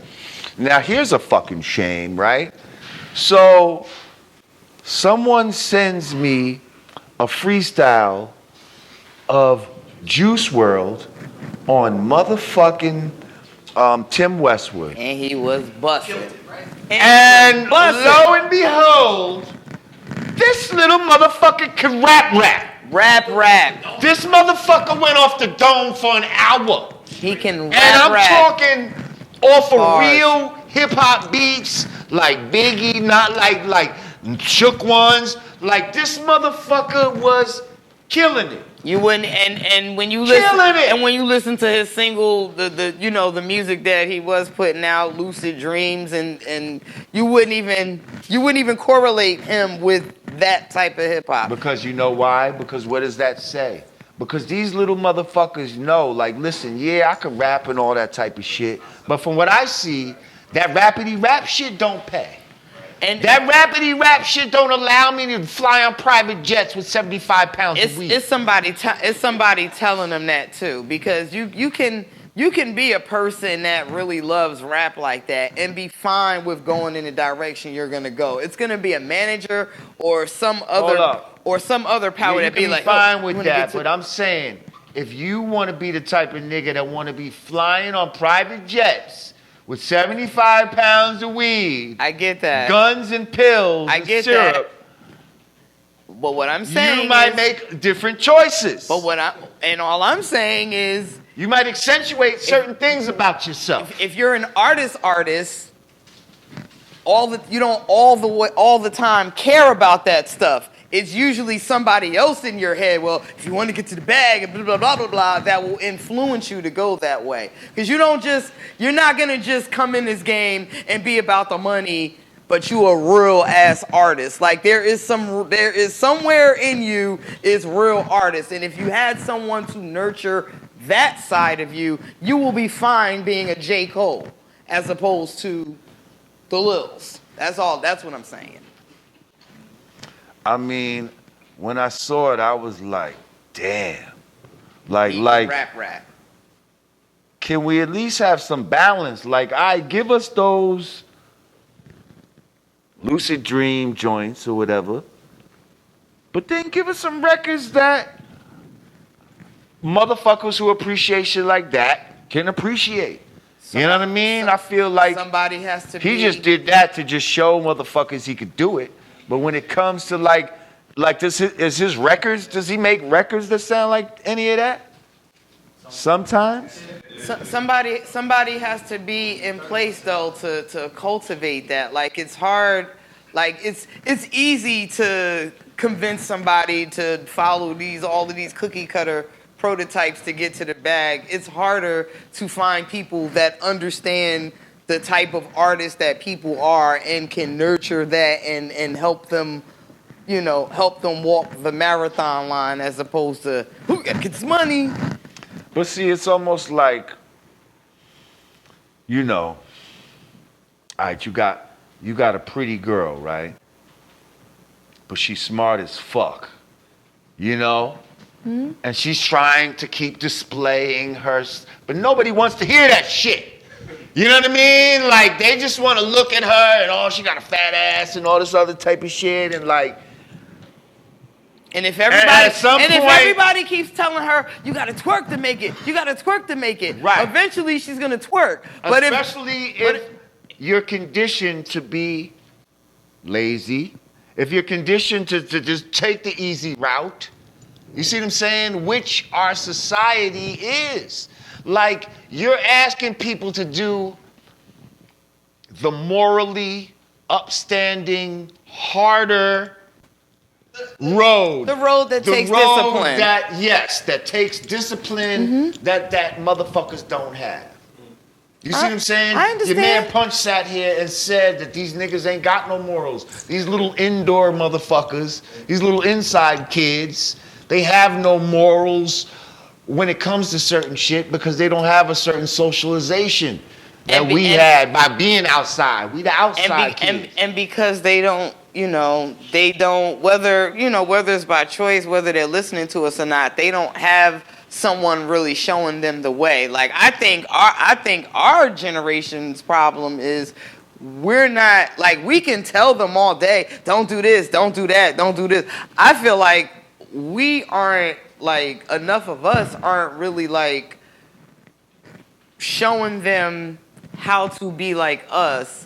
Now here's a fucking shame, right? So someone sends me a freestyle of Juice Wrld on motherfucking Tim Westwood. And he was busting. And lo and behold, this little motherfucker can rap. Rap. This motherfucker went off the dome for an hour. He can rap. And I'm talking off of Bars. real hip hop beats, like Biggie, not like shook ones. Like, this motherfucker was killing it. You wouldn't, and when you listen to his single, the music that he was putting out, Lucid Dreams, and you wouldn't even correlate him with that type of hip hop. Because you know why? Because what does that say? Because these little motherfuckers know, like, listen, yeah, I can rap and all that type of shit, but from what I see, that rapidy rap shit don't pay. And that rapidy rap shit don't allow me to fly on private jets with 75 pounds of weed. It's somebody telling them that too, because you can be a person that really loves rap like that and be fine with going in the direction you're gonna go. It's gonna be a manager or some other power that be like, fine with that. But I'm saying, if you want to be the type of nigga that want to be flying on private jets with 75 pounds of weed, I get that. Guns and pills, I get syrup, that. But what I'm saying, you might make different choices. But all I'm saying is, you might accentuate certain things about yourself. If you're an artist, you don't all the time care about that stuff. It's usually somebody else in your head. Well, if you want to get to the bag and blah blah blah blah blah, that will influence you to go that way. Because you're not gonna just come in this game and be about the money, but you a real ass artist. Like there is somewhere in you is real artist, and if you had someone to nurture that side of you, you will be fine being a J. Cole as opposed to the Lils. That's all. That's what I'm saying. I mean, when I saw it, I was like, damn. Like, rap. Can we at least have some balance? Like, give us those lucid dream joints or whatever, but then give us some records that motherfuckers who appreciate shit like that can appreciate. You know what I mean? I feel like somebody has to. He just did that to just show motherfuckers he could do it. But when it comes to like his records, does he make records that sound like any of that? Sometimes. Somebody has to be in place though to cultivate that. Like it's hard. Like it's easy to convince somebody to follow all of these cookie cutter prototypes to get to the bag. It's harder to find people that understand the type of artist that people are and can nurture that and help them, help them walk the marathon line as opposed to who gotta get this money. But see, it's almost like, all right, you got a pretty girl, right? But she's smart as fuck, Mm-hmm. And she's trying to keep displaying but nobody wants to hear that shit. You know what I mean? Like, they just want to look at her and, she got a fat ass and all this other type of shit. And, like... And if everybody keeps telling her, you got to twerk to make it, right. Eventually she's going to twerk. But Especially if you're conditioned to be lazy, if you're conditioned to just take the easy route, you see what I'm saying? Which our society is. Like, you're asking people to do the morally upstanding, harder road. The road that takes discipline. That takes discipline that motherfuckers don't have. You see what I'm saying? I understand. Your man Punch sat here and said that these niggas ain't got no morals. These little indoor motherfuckers, these little inside kids, they have no morals when it comes to certain shit because they don't have a certain socialization that we had by being outside. We the outside kids. And because they don't, whether it's by choice, whether they're listening to us or not, they don't have someone really showing them the way. Like, I think our generation's problem is we're not, like, we can tell them all day, don't do this, don't do that, don't do this. I feel like we aren't, like, enough of us aren't really, like, showing them how to be like us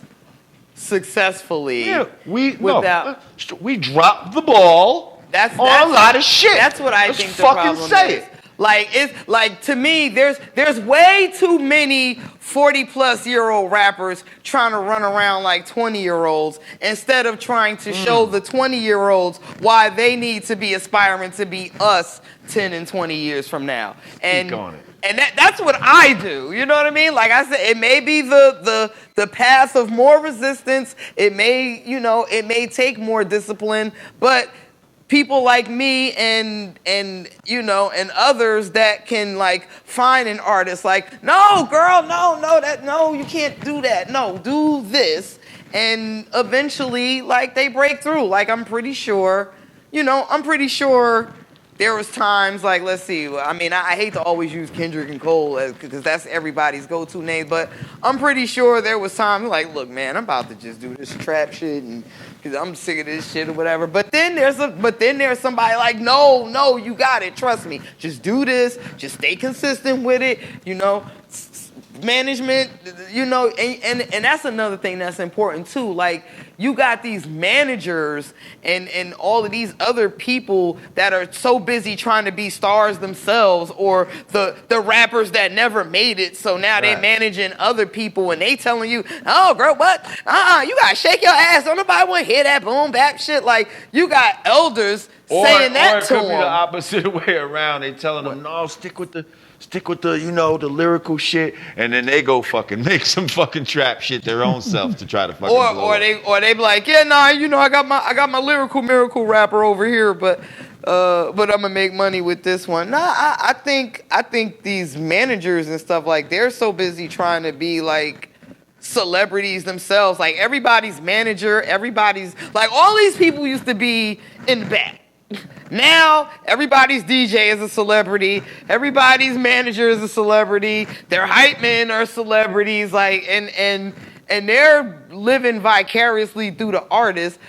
successfully. Yeah, we dropped the ball on a lot of shit. That's what I Let's think the fucking problem say is. it. Like it's like to me, there's way too many 40-plus-year-old rappers trying to run around like 20-year-olds instead of trying to show the 20-year-olds why they need to be aspiring to be us 10 and 20 years from now. And Speak on it. and that's what I do. You know what I mean? Like I said, it may be the path of more resistance. It may, it may take more discipline, but people like me and others that can like find an artist like, no, girl, no, you can't do that. No, do this. And eventually, like, they break through. Like, I'm pretty sure there was times, like, let's see, I mean, I hate to always use Kendrick and Cole because that's everybody's go-to name, but I'm pretty sure there was times like, look, man, I'm about to just do this trap shit and because I'm sick of this shit or whatever. But then there's somebody like, no, you got it, trust me. Just do this, just stay consistent with it, management, and that's another thing that's important too. Like, you got these managers and all of these other people that are so busy trying to be stars themselves, or the rappers that never made it, so now they managing other people and they telling you, oh girl, what? You gotta shake your ass. Don't nobody want to hear that boom bap shit. Like, you got elders saying that to them. Or it could be the opposite way around. They telling them, no, stick with the the lyrical shit, and then they go fucking make some fucking trap shit their own self to try to fucking blow up. they be like, yeah, nah, I got my lyrical miracle rapper over here, but I'm gonna make money with this one. Nah, I think these managers and stuff, like, they're so busy trying to be like celebrities themselves. Like, everybody's manager, everybody's like, all these people used to be in the back. Now everybody's DJ is a celebrity, everybody's manager is a celebrity, their hype men are celebrities, like, and they're living vicariously through the artist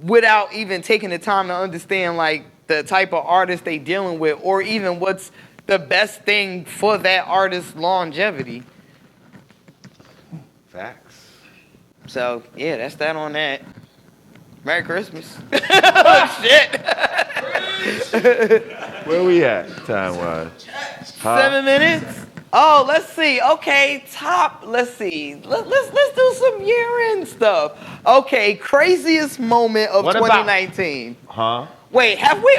without even taking the time to understand like the type of artist they dealing with, or even what's the best thing for that artist's longevity. Facts. So yeah, that's that on that. Merry Christmas. Oh, shit. Where we at, time-wise? 7 minutes? Oh, let's see. Okay, let's see. Let's do some year-end stuff. Okay, craziest moment of 2019. Wait, have we?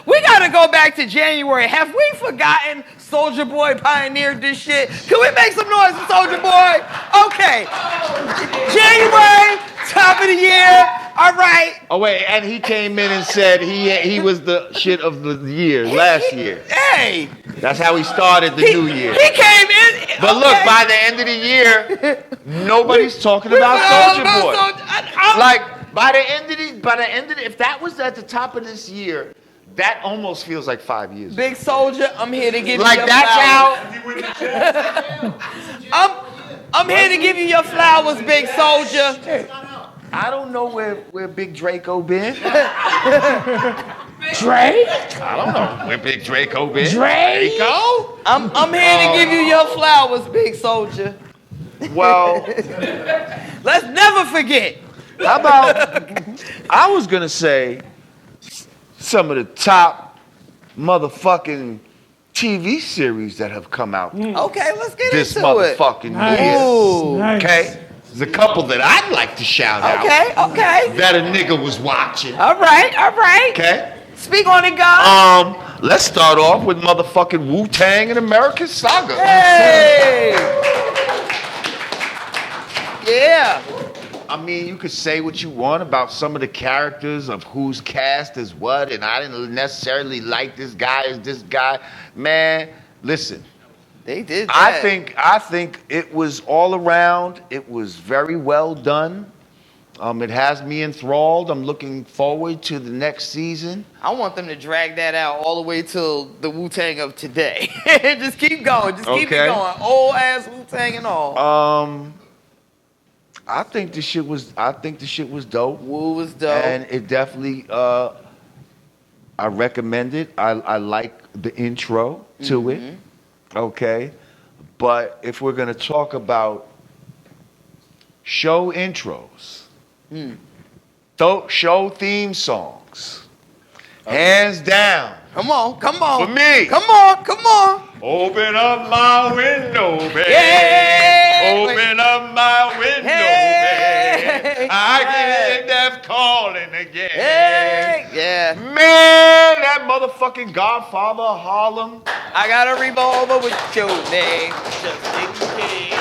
We gotta go back to January. Have we forgotten Soulja Boy pioneered this shit? Can we make some noise for Soulja Boy? Okay, January, top of the year. All right. Oh wait, and he came in and said he was the shit of the year last year. Hey, that's how he started the new year. He came in. But look, by the end of the year, nobody's talking about Soulja Boy. Like, by the end of if that was at the top of this year, that almost feels like 5 years. Big Soldier, I'm here to give you like your that's flowers. I'm here to give you your flowers, Big Soldier. I don't know where Big Draco been. Drake? I don't know where Big Draco been. Draco? I'm here to give you your flowers, Big Soldier. Well, let's never forget. How about, I was gonna say some of the top motherfucking TV series that have come out. Okay, let's get this into it. This motherfucking year. Nice. Okay? There's a couple that I'd like to shout out. Okay. That a nigga was watching. All right. Okay? Speak on it, God. Let's start off with motherfucking Wu-Tang and American Saga. Hey! Yeah. I mean, you could say what you want about some of the characters of who's cast as what, and I didn't necessarily like this guy as this guy. Man, listen. They did that. I think it was all around. It was very well done. It has me enthralled. I'm looking forward to the next season. I want them to drag that out all the way till the Wu-Tang of today. Just keep going. Just keep it going. Old ass Wu-Tang and all. I think the shit was dope. Wu was dope. And it definitely I recommend it. I like the intro to it. Okay, but if we're gonna talk about show intros, show theme songs, hands down, Come on. For me. Come on. Open up my window, baby. Hey. Open up my window, Hey. baby. I can hear death calling again. Hey. Yeah. Man, that motherfucking Godfather of Harlem. I got a revolver with your name. Just in case.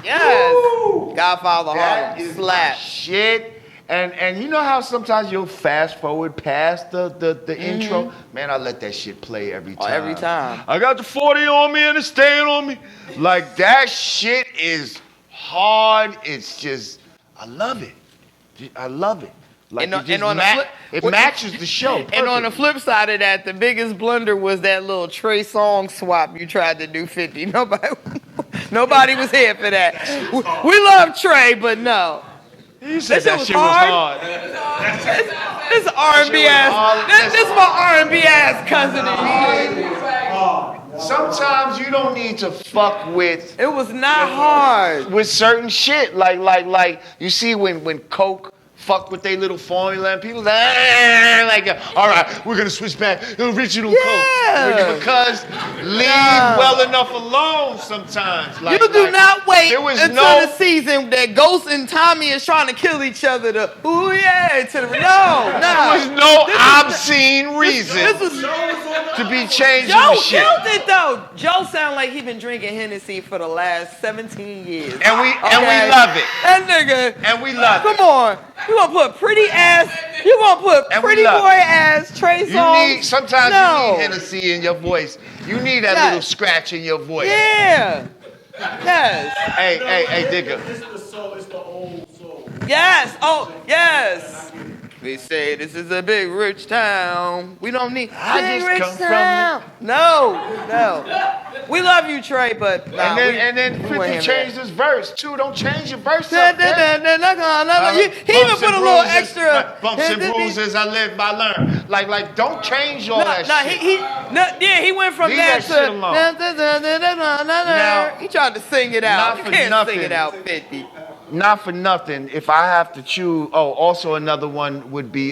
Yes. Woo. Godfather of That Harlem. is Slap. shit. And you know how sometimes you'll fast forward past the intro? Man, I let that shit play every time. Every time. I got the 40 on me and it's staying on me. Like, that shit is hard. It's just, I love it. I love it. Like, it matches the show. And on the flip side of that, the biggest blunder was that little Trey Songz swap you tried to do 50. Nobody was here for that. We love Trey, but no. You said that shit was hard. This R&B ass. This is my R&B ass cousin and shit. Sometimes you don't need to fuck with. It was not hard. With certain shit, like you see when Coke fuck with their little formula and people like, all right, we're gonna switch back to original Coke because leave well enough alone sometimes. Like, you do not wait until the season that Ghost and Tommy is trying to kill each other to ooh yeah to the There was no obscene reason to be changing Joe the shit. killed it though. Joe sound like he been drinking Hennessy for the last 17 years. And we love it. That nigga. And we love it. Come on. You gonna put pretty ass, you gonna put pretty boy ass Trey Songz. Sometimes you need Hennessy in your voice. You need that little scratch in your voice. Yeah. Yes. Hey, Digga. It's the old soul. Yes. Oh, yes. We say this is a big rich town. We don't need big rich town. No. We love you, Trey, but nah, and then 50 changed his verse too. Don't change your verse up. He even put a little extra bumps and bruises. I live by learn. Like don't change all that shit. He went from Leave that to now, he tried to sing it out. Not You for can't nothing. sing it out 50. Not for nothing. If I have to choose, also another one would be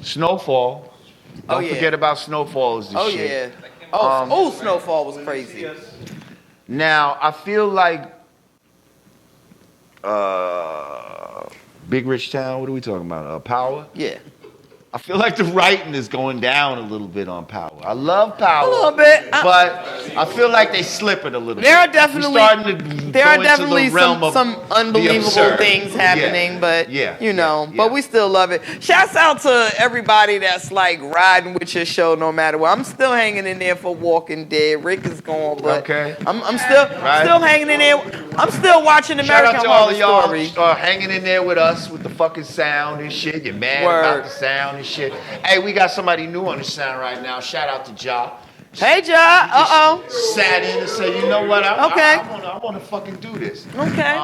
Snowfall. Don't forget about Snowfall is the shit. Yeah. Snowfall was crazy. Now I feel like Big Rich Town. What are we talking about? Power. Yeah. I feel like the writing is going down a little bit on Power. I love Power. A little bit. But I feel like they slip it a little bit. There are definitely some unbelievable things happening, but but we still love it. Shouts out to everybody that's like riding with your show no matter what. I'm still hanging in there for Walking Dead. Rick is gone, but I'm still hanging in there. I'm still watching American Horror Story. Shout out to all y'all hanging in there with us with the fucking sound and shit. You're mad about the sound and shit. Hey, we got somebody new on the sound right now. Shout out to Ja. Hey, Ja. Sat in and said, you know what? I want to fucking do this. Okay.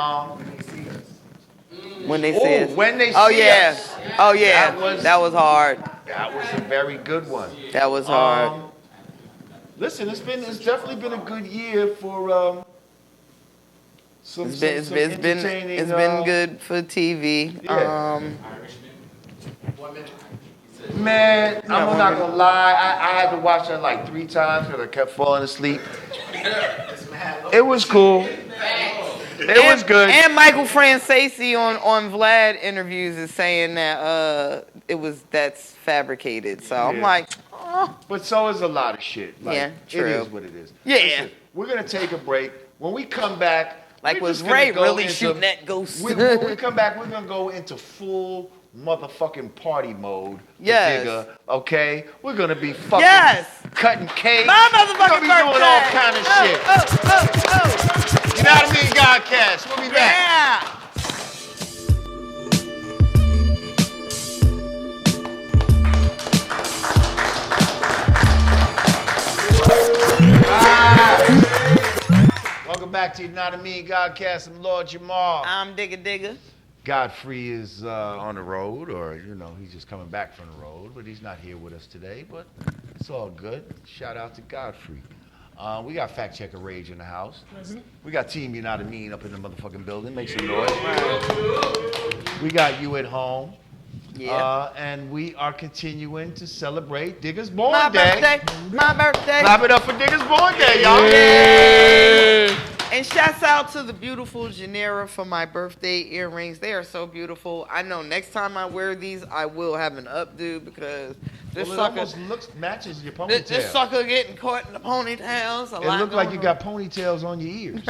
When they see us. When they see us. Oh yeah. That was hard. That was a very good one. That was hard. Listen, it's definitely been a good year for It's been good for TV. Yeah. Man, I'm not gonna lie. I had to watch that like 3 times because I kept falling asleep. It was cool. It was good. And Michael Francesi on Vlad interviews is saying that that's fabricated. So I'm like, But so is a lot of shit. Like, true. It is what it is. Yeah. Listen, we're gonna take a break. When we come back, like was Ray really shooting at ghosts? When we come back, we're gonna go into full motherfucking party mode. Yes. Digga, okay? We're gonna be fucking cutting cake. My motherfucking We're gonna be doing all kind of shit. Yanadameen Godcast. We'll be back. Welcome back to Yanadameen Godcast. I'm Lord Jamar. I'm Digga. Godfrey is on the road, or he's just coming back from the road, but he's not here with us today. But it's all good. Shout out to Godfrey. We got fact checker Rage in the house. We got Team Yanadameen up in the motherfucking building. Make some noise. We got you at home. Yeah. And we are continuing to celebrate Digga's Born My Day. birthday. My birthday. Clap it up for Digga's Born Day, y'all. And shouts out to the beautiful Janera for my birthday earrings. They are so beautiful. I know next time I wear these, I will have an updo because this Well, it almost matches your ponytail. this sucker getting caught in the ponytails. It looks like you got ponytails on your ears.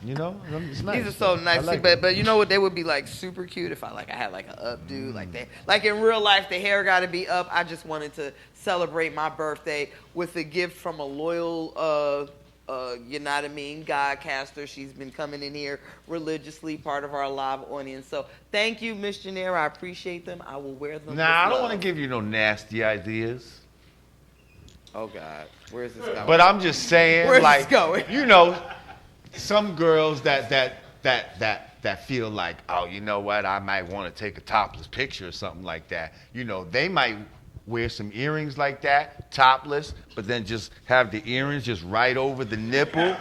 You know, it's nice. These are so nice, like but you know what? They would be like super cute if I had like an updo like that. Like in real life, the hair got to be up. I just wanted to celebrate my birthday with a gift from a loyal Yanadameen Godcaster. She's been coming in here religiously, part of our live audience. So thank you, Miss Janera. I appreciate them. I will wear them. Nah, I don't want to give you no nasty ideas. Oh God, where's this going? But I'm just saying, Where's like, this going? you know, some girls that feel like, oh, you know what, I might want to take a topless picture or something like that. You know, they might wear some earrings like that, topless, but then just have the earrings just right over the nipple. Okay,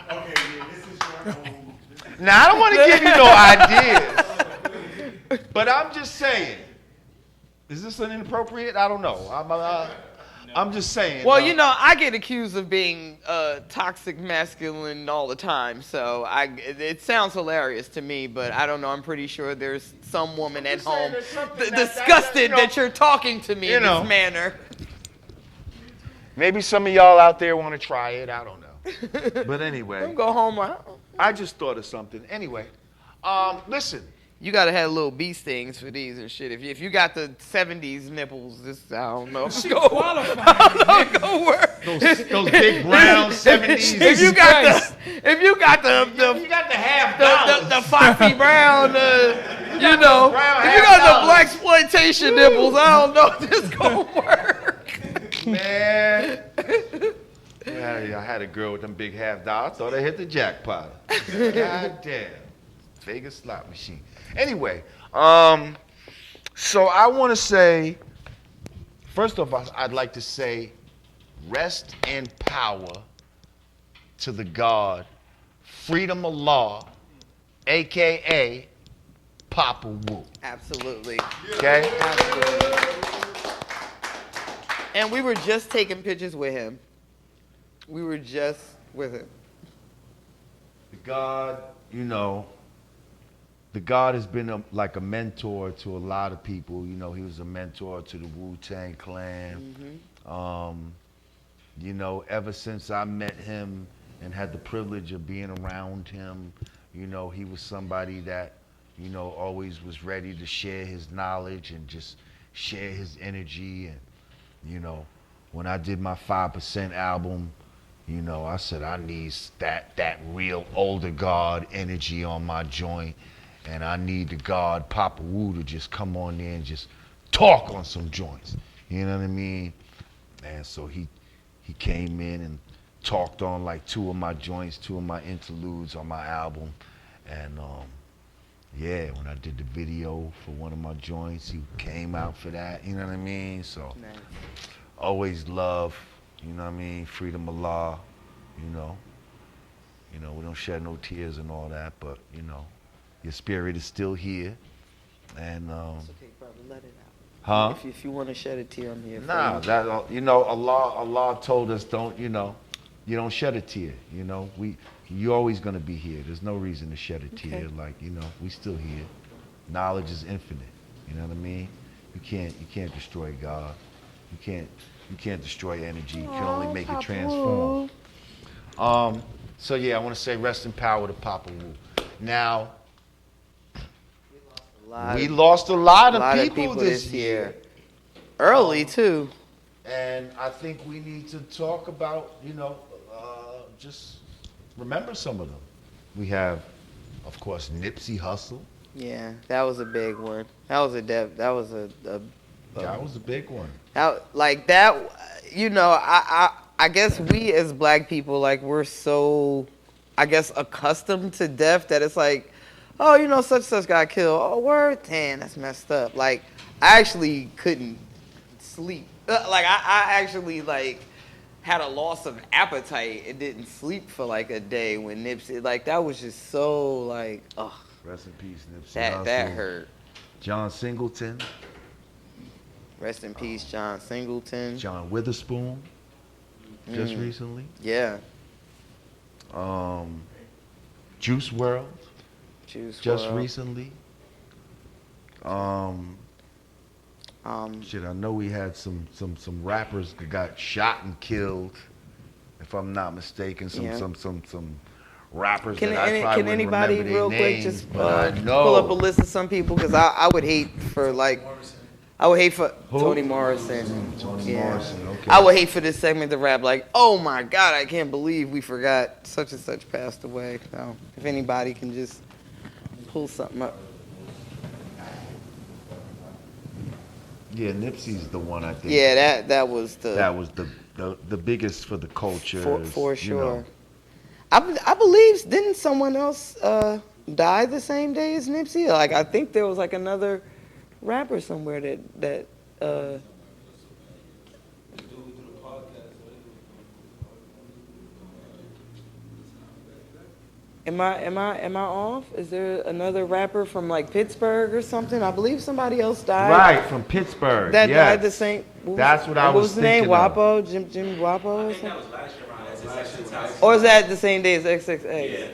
yeah, this is your own. Now, I don't want to give you no ideas, but I'm just saying, is this an inappropriate? I don't know. I'm just saying. Well, you know, I get accused of being toxic masculine all the time, so it sounds hilarious to me, but I don't know. I'm pretty sure there's some woman at home disgusted that you're talking to me in this manner. Maybe some of y'all out there want to try it. I don't know. But anyway. Don't go home. I just thought of something. Anyway, listen. You gotta have little bee stings for these and shit. If you got the '70s nipples, I don't know. She qualified. Go work. Those big brown '70s. If you got the half the Foxy Brown, you know, brown if you got the $50. black exploitation nipples, I don't know if this gonna work. Man. Yeah, I had a girl with them big $50. I thought I hit the jackpot. God damn. Vegas slot machine. Anyway, so I want to say, first of all, I'd like to say rest in power to the God, Freedom of Law, a.k.a. Popa Wu. Absolutely. Okay? Absolutely. And we were just taking pictures with him. We were just with him. The God, you know, the God has been like a mentor to a lot of people. You know, he was a mentor to the Wu-Tang Clan. Mm-hmm. You know, ever since I met him and had the privilege of being around him, you know, he was somebody that, you know, always was ready to share his knowledge and just share his energy. And, you know, when I did my 5% album, you know, I said I need that real older God energy on my joint. And I need the God, Popa Wu, to just come on there and just talk on some joints. You know what I mean? And so he came in and talked on like two of my joints, two of my interludes on my album. And yeah, when I did the video for one of my joints, he came out for that. You know what I mean? So Nice. Always love, you know what I mean? Freedom of law, you know. You know, we don't shed no tears and all that, but you know. Your spirit is still here, and It's okay, brother. Let it huh? out. If you want to shed a tear, I'm here. Nah, that you know, Allah told us don't, you know, you don't shed a tear. You know, you're always gonna be here. There's no reason to shed a tear. Like you know, we still here. Knowledge is infinite. You know what I mean? You can't destroy God. You can't destroy energy. You can only make it transform. So yeah, I want to say rest in power to Popa Wu. Now. We lost a lot of people this year. Early, too. And I think we need to talk about, you know, just remember some of them. We have, of course, Nipsey Hussle. Yeah, that was a big one. That was a big one. Like that, you know, I guess we as black people, like, we're so, I guess, accustomed to death that it's like, oh, you know, such got killed. Oh, word? Damn, that's messed up. Like, I actually couldn't sleep. Like, I actually, like, had a loss of appetite and didn't sleep for, like, a day when Nipsey, like, that was just so, like, ugh. Rest in peace, Nipsey Hussle. That hurt. John Singleton. Rest in peace, John Singleton. John Witherspoon, just recently. Yeah. Juice Wrld, just Wrld. recently. Shit, I know we had some rappers that got shot and killed, if I'm not mistaken. Some rappers Can, that I probably can wouldn't anybody remember their real quick names, just but I know. pull up a list of some people? Because I would hate for Who? Toni Morrison. Toni Morrison, okay. I would hate for this segment to rap like, oh my God, I can't believe we forgot such and such passed away. So if anybody can just pull something up. Yeah, Nipsey's the one I think. Yeah, that was the biggest for the culture. for sure. You know. I believe didn't someone else die the same day as Nipsey? Like I think there was like another rapper somewhere that Am I off? Is there another rapper from like Pittsburgh or something? I believe somebody else died. Right, from Pittsburgh. That yes. died the same. That's what I was What was the name? thinking of. Wapo? Jimmy Wapo or something? Or is that the same day as XXX? Yeah,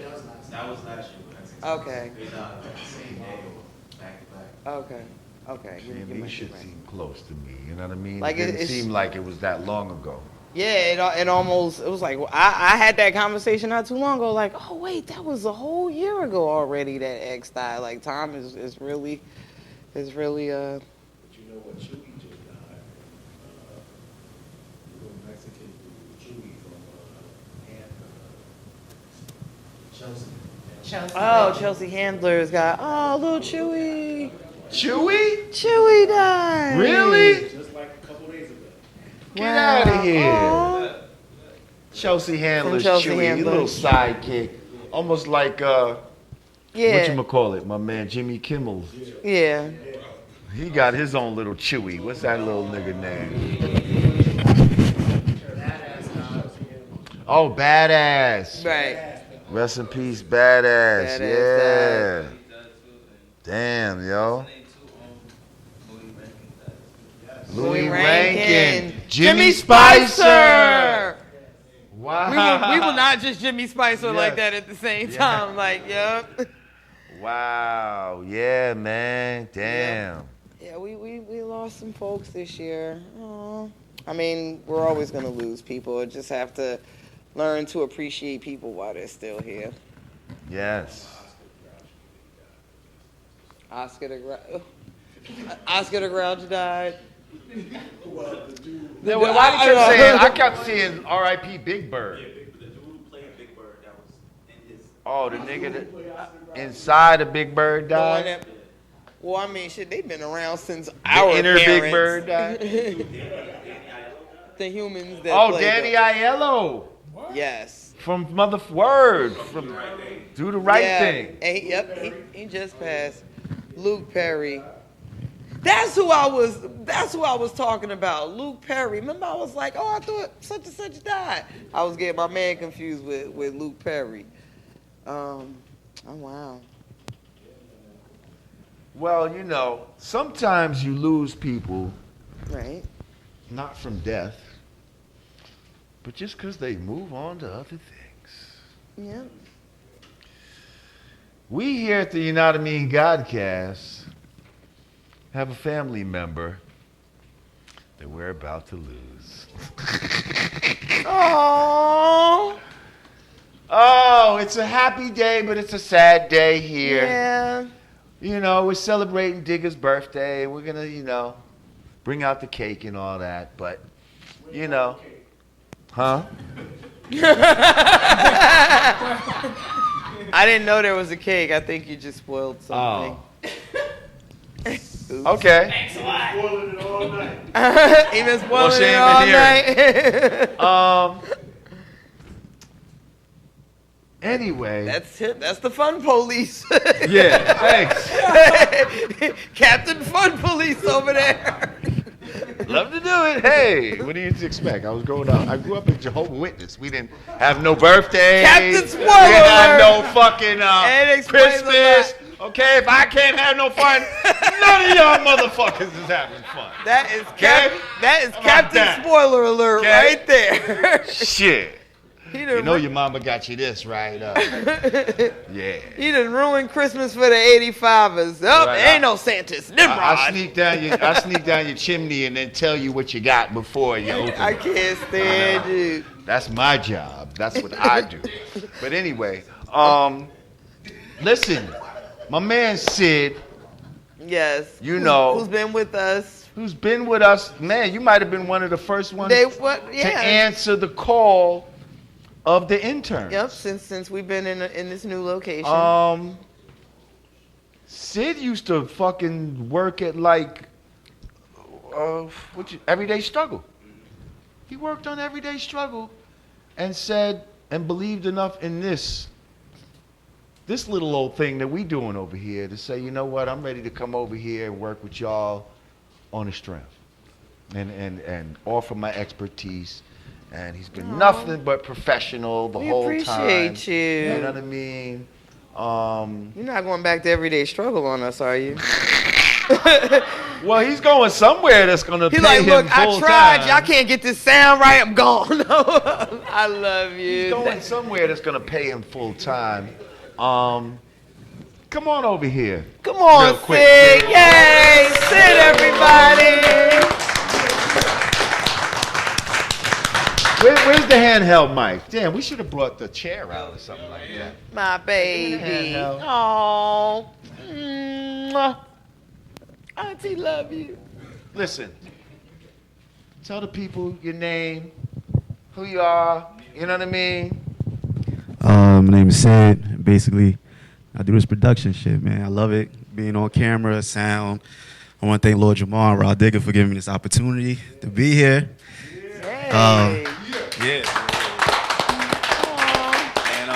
that was last year. Okay. They died the same day, back to back. Okay. You And might these be shit right. seem close to me. You know what I mean? Like, it didn't it's- seem like it was that long ago. Yeah, it was like I had that conversation not too long ago. Like, oh wait, that was a whole year ago already that X died. Like, time is really. But you know what Chewy just died? Little Mexican dude, Chewy from Chelsea. Chelsea Handler's got little Chewy. Chewy? Chewy died. Really? Just like a couple days ago. Get out of here. Aw. Chelsea Handler's Chelsea Chewy, Handler. little sidekick. Almost like, Yeah. whatchamacallit, my man Jimmy Kimmel. Yeah. He got his own little Chewy. What's that little nigga name? Oh, Badass. Right. Rest in peace, Badass. Badass Yeah. Damn, yo. Louis Rankin. Jimmy Spicer. Wow. We were not just Jimmy Spicer like Yes. that at the same Yeah. time. Like, yep. Wow. Yeah, man. Damn. Yeah, we lost some folks this year. Aw. I mean, we're always gonna lose people. Just have to learn to appreciate people while they're still here. Yes. Oscar the Grouch died. Yeah, well, I kept seeing R.I.P. Big Bird. The dude who played Big Bird, that was in his. Oh, the nigga that inside of Big Bird died. Well, I mean, shit, they've been around since The our inner parents. Big Bird died. The humans that Oh, played Danny them. Aiello Yes. from from Do the Right Yeah. Thing. And he just passed. Luke Perry. That's who I was talking about. Luke Perry. Remember I was like, oh, I thought such and such died. I was getting my man confused with Luke Perry. Oh wow. Well, you know, sometimes you lose people Right. not from death, but just because they move on to other things. Yeah. We here at the Yanadameen Godcast have a family member that we're about to lose. Oh. Oh, it's a happy day, but it's a sad day here. Yeah. You know, we're celebrating Digga's birthday. We're going to, you know, bring out the cake and all that, but, you know. Huh? I didn't know there was a cake. I think you just spoiled something. Oh. Okay. Spoiling it all night. He been Well, spoiling she it ain't all been night. Anyway. That's it. That's the fun police. Yeah, thanks. Captain Fun Police over there. Love to do it. Hey, what do you expect? I grew up in Jehovah's Witness. We didn't have no birthdays. Captain Spoiler We didn't have Alert. no fucking And explains a Christmas. Okay, if I can't have no fun, none of y'all motherfuckers is having fun. That is Okay? that is How about Captain that? Spoiler Alert Okay? right there. Shit. He You done, know your mama got you this right. Yeah. he done ruined Christmas for the 85ers. Oh, Right, there ain't no Santas. Nimrod. I sneak down your chimney and then tell you what you got before you open I it. can't stand you. That's my job. That's what I do. But anyway, listen, my man Sid, Yes. You know. Who's been with us. who's been with us, man, you might have been one of the first ones Yeah. to answer the call of the interns. Yep, since we've been in this new location. Sid used to fucking work at like Everyday Struggle. He worked on Everyday Struggle and said and believed enough in this little old thing that we doing over here to say, you know what, I'm ready to come over here and work with y'all on the strength and offer my expertise. And he's been nothing but professional the whole time. We appreciate you. You know what I mean? You're not going back to Everyday Struggle on us, are you? Well, he's going somewhere that's going to pay He's like, him look, full I tried. time. Y'all can't get this sound right. I'm gone. I love you. He's going somewhere that's going to pay him full time. Come on over here. Come on, Real quick. Sid. Yay. Sid, everybody. Where's the handheld mic? Damn, we should have brought the chair out or something like that. My baby. Handheld. Oh. Auntie, love you. Listen, tell the people your name, who you are, you know what I mean? My name is Sid. Basically, I do this production shit, man. I love it. Being on camera, sound. I want to thank Lord Jamar and Rah Digga for giving me this opportunity to be here. Hey. Yeah. And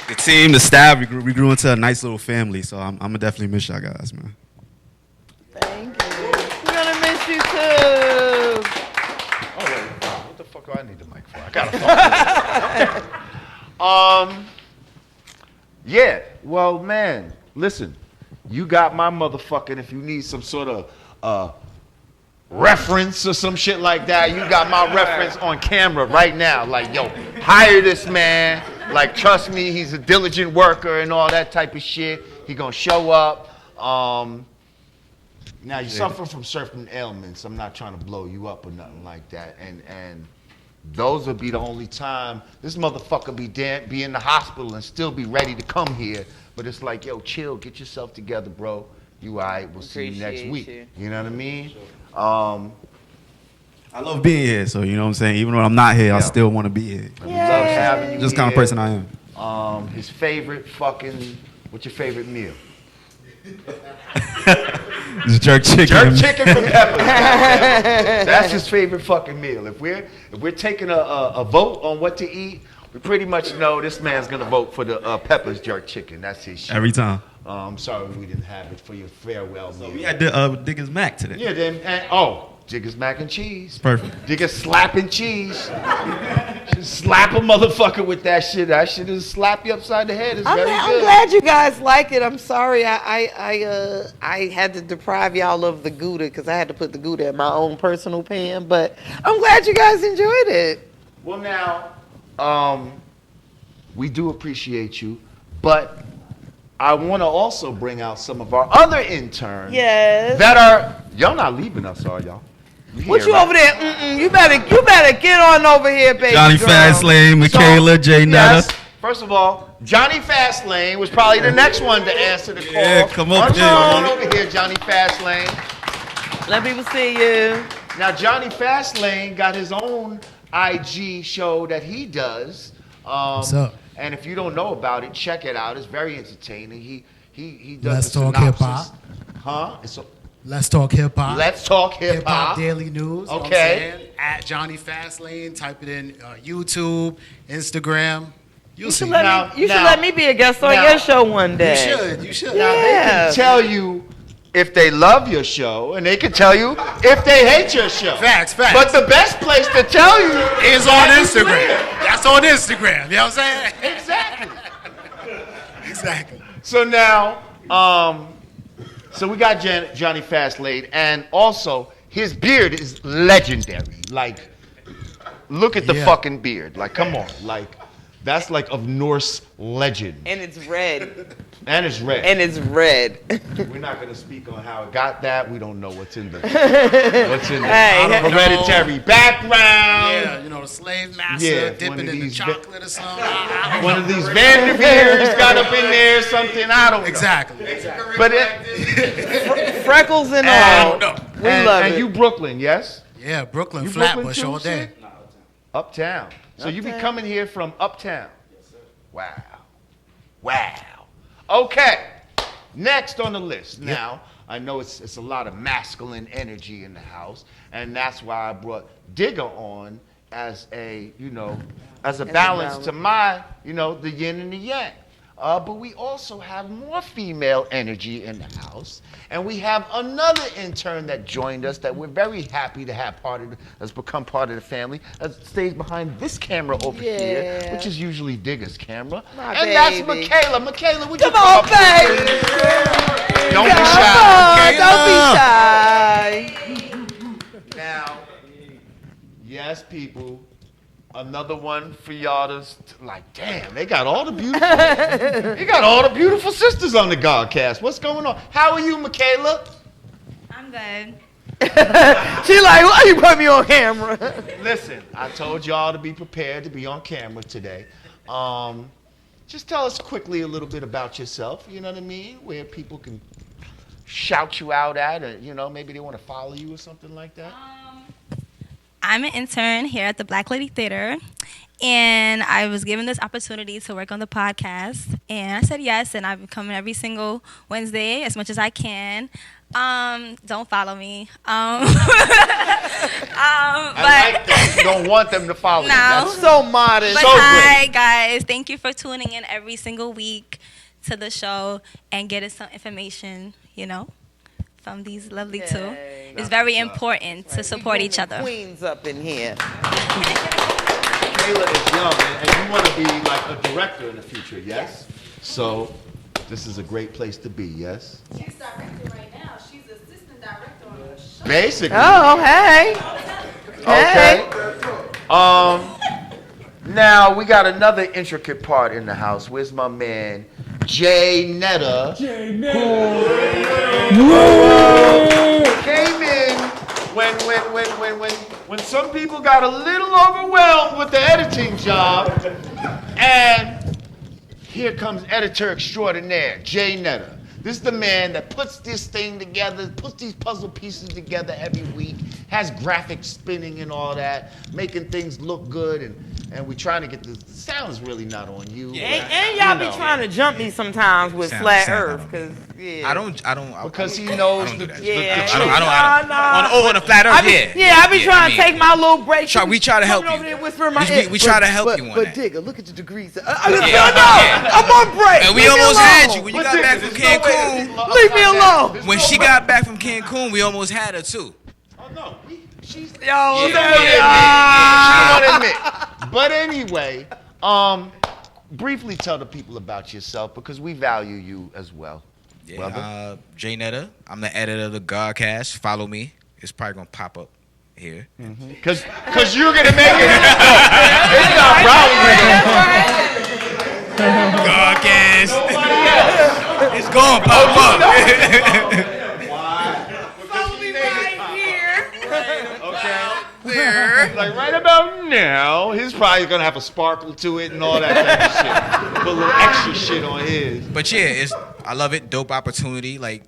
the team, the staff, we grew into a nice little family. So I'm gonna definitely miss y'all guys, man. Thank you. We're going to miss you too. Oh, wait, what the fuck do I need the mic for? I got a phone. Yeah, well, man, listen, you got my motherfucking, if you need some sort of reference or some shit like that, you got my reference on camera right now. Like, yo, hire this man. Like, trust me, he's a diligent worker and all that type of shit. He gonna show up. Now, you suffer from certain ailments. I'm not trying to blow you up or nothing like that. And those would be the only time this motherfucker be in the hospital and still be ready to come here. But it's like, yo, chill, get yourself together, bro. You all right? We'll see you next week. You know what I mean? I love being here, so you know what I'm saying? Even when I'm not here, I still want to be here. We love having you Just the kind of here. person I am. His favorite fucking, what's your favorite meal? It's jerk chicken. Jerk chicken from Pepper's. That's his favorite fucking meal. If we're taking a vote on what to eat, we pretty much know this man's gonna vote for the Pepper's jerk chicken. That's his shit. Every time. I'm sorry we didn't have it for your farewell meal. We had Digga's Mac today. Yeah, Digga's mac and cheese. Perfect. Digga's slapping cheese. Slap a motherfucker with that shit. That shit is slap you upside the head. It's very good. I'm glad you guys like it. I'm sorry I had to deprive y'all of the Gouda because I had to put the Gouda in my own personal pan. But I'm glad you guys enjoyed it. Well, now, we do appreciate you, but I want to also bring out some of our other interns. Yes. That are y'all not leaving us, are y'all? What you over there? You better get on over here, baby. Johnny girl. Fastlane, Michaela, J Netta. Yes. First of all, Johnny Fastlane was probably the next one to answer the call. Yeah, come up Come here. on over here, Johnny Fastlane. Let people see you. Now, Johnny Fastlane got his own IG show that he does. What's up? And if you don't know about it, check it out. It's very entertaining. He does Let's a Talk synopsis. Hip-Hop. Huh? Let's Talk Hip Hop. Let's Talk Hip Hip Hop Hop. Daily News. You know what I'm Okay. saying? At Johnny Fastlane. Type it in YouTube, Instagram. You'll You see. should let me be a guest on now- your show one day. You should. Now, they Yeah. can tell you if they love your show, and they can tell you if they hate your show. Facts. But the best place to tell you Is on Instagram. That's on Instagram. You know what I'm saying? Exactly. Exactly. So now, So we got Johnny Fastlane, and also his beard is legendary. Like, look at the fucking beard. Like, come on. Like, that's like of Norse legend. And it's red. And it's red. And it's red. We're not going to speak on how it got that. We don't know what's in the hereditary background. Yeah, you know, the slave master dipping in the chocolate or something. One of these Vanderveers got up in there, something, I don't know. Exactly. But freckles and all. We love it. And you Brooklyn, yes? Yeah, Brooklyn, You Flatbush Brooklyn all too, day. sir? Uptown. So you be coming here from uptown? Yes, sir. Wow. Okay. Next on the list. Now, I know it's a lot of masculine energy in the house, and that's why I brought Digga on as a, as a balance to my, the yin and the yang. But we also have more female energy in the house, and we have another intern that joined us that we're very happy to have has become part of the family, that stays behind this camera over here, which is usually Digga's camera. That's Michaela. Michaela, would you come up, baby? Don't be shy. Don't be shy. Now, yes, people. Another one for y'all to damn, they got all the beautiful sisters on the Godcast. What's going on? How are you, Michaela? I'm good. She like, why you put me on camera? Listen, I told y'all to be prepared to be on camera today. Just tell us quickly a little bit about yourself, you know what I mean? Where people can shout you out at, or, maybe they want to follow you or something like that. I'm an intern here at the Black Lady Theater, and I was given this opportunity to work on the podcast, and I said yes, and I've been coming every single Wednesday as much as I can. Don't follow me. I like that. You don't want them to follow you. That's so modest. But so hi, great. guys. Thank you for tuning in every single week to the show and getting some information, from these lovely two. It's very important to support each other. Queens up in here. Michaela is young, and you want to be like a director in the future, yes? So this is a great place to be, yes? She's director right now. She's assistant director on the show. Basically. Oh, hey. Okay. Now we got another intricate part in the house. Where's my man, Jay Netta? Who came in when some people got a little overwhelmed with the editing job, and here comes editor extraordinaire, Jay Netta. This is the man that puts this thing together, puts these puzzle pieces together every week, has graphics spinning and all that, making things look good, and we trying to get the sound is really not on you. Yeah. And y'all be trying to jump me sometimes with flat Earth, because I don't. Because he knows the truth. On the flat Earth, I be trying to take my little break. We try to help you. We try to help you on that. But Digga, look at the degrees. I'm on break. And we almost had you when you got back from Cancun. Leave me alone. When she got back from Cancun, we almost had her too. Oh no, she's She don't admit. But anyway, briefly tell the people about yourself because we value you as well. Yeah, Jay Netta. I'm the editor of the Godcast. Follow me. It's probably gonna pop up here. Cause you're gonna make it. It's not Godcast. It's gonna pop up. Follow me right here. Okay. There. Like right about now, his probably gonna have a sparkle to it and all that type of shit. Put a little extra shit on his. But yeah, I love it. Dope opportunity. Like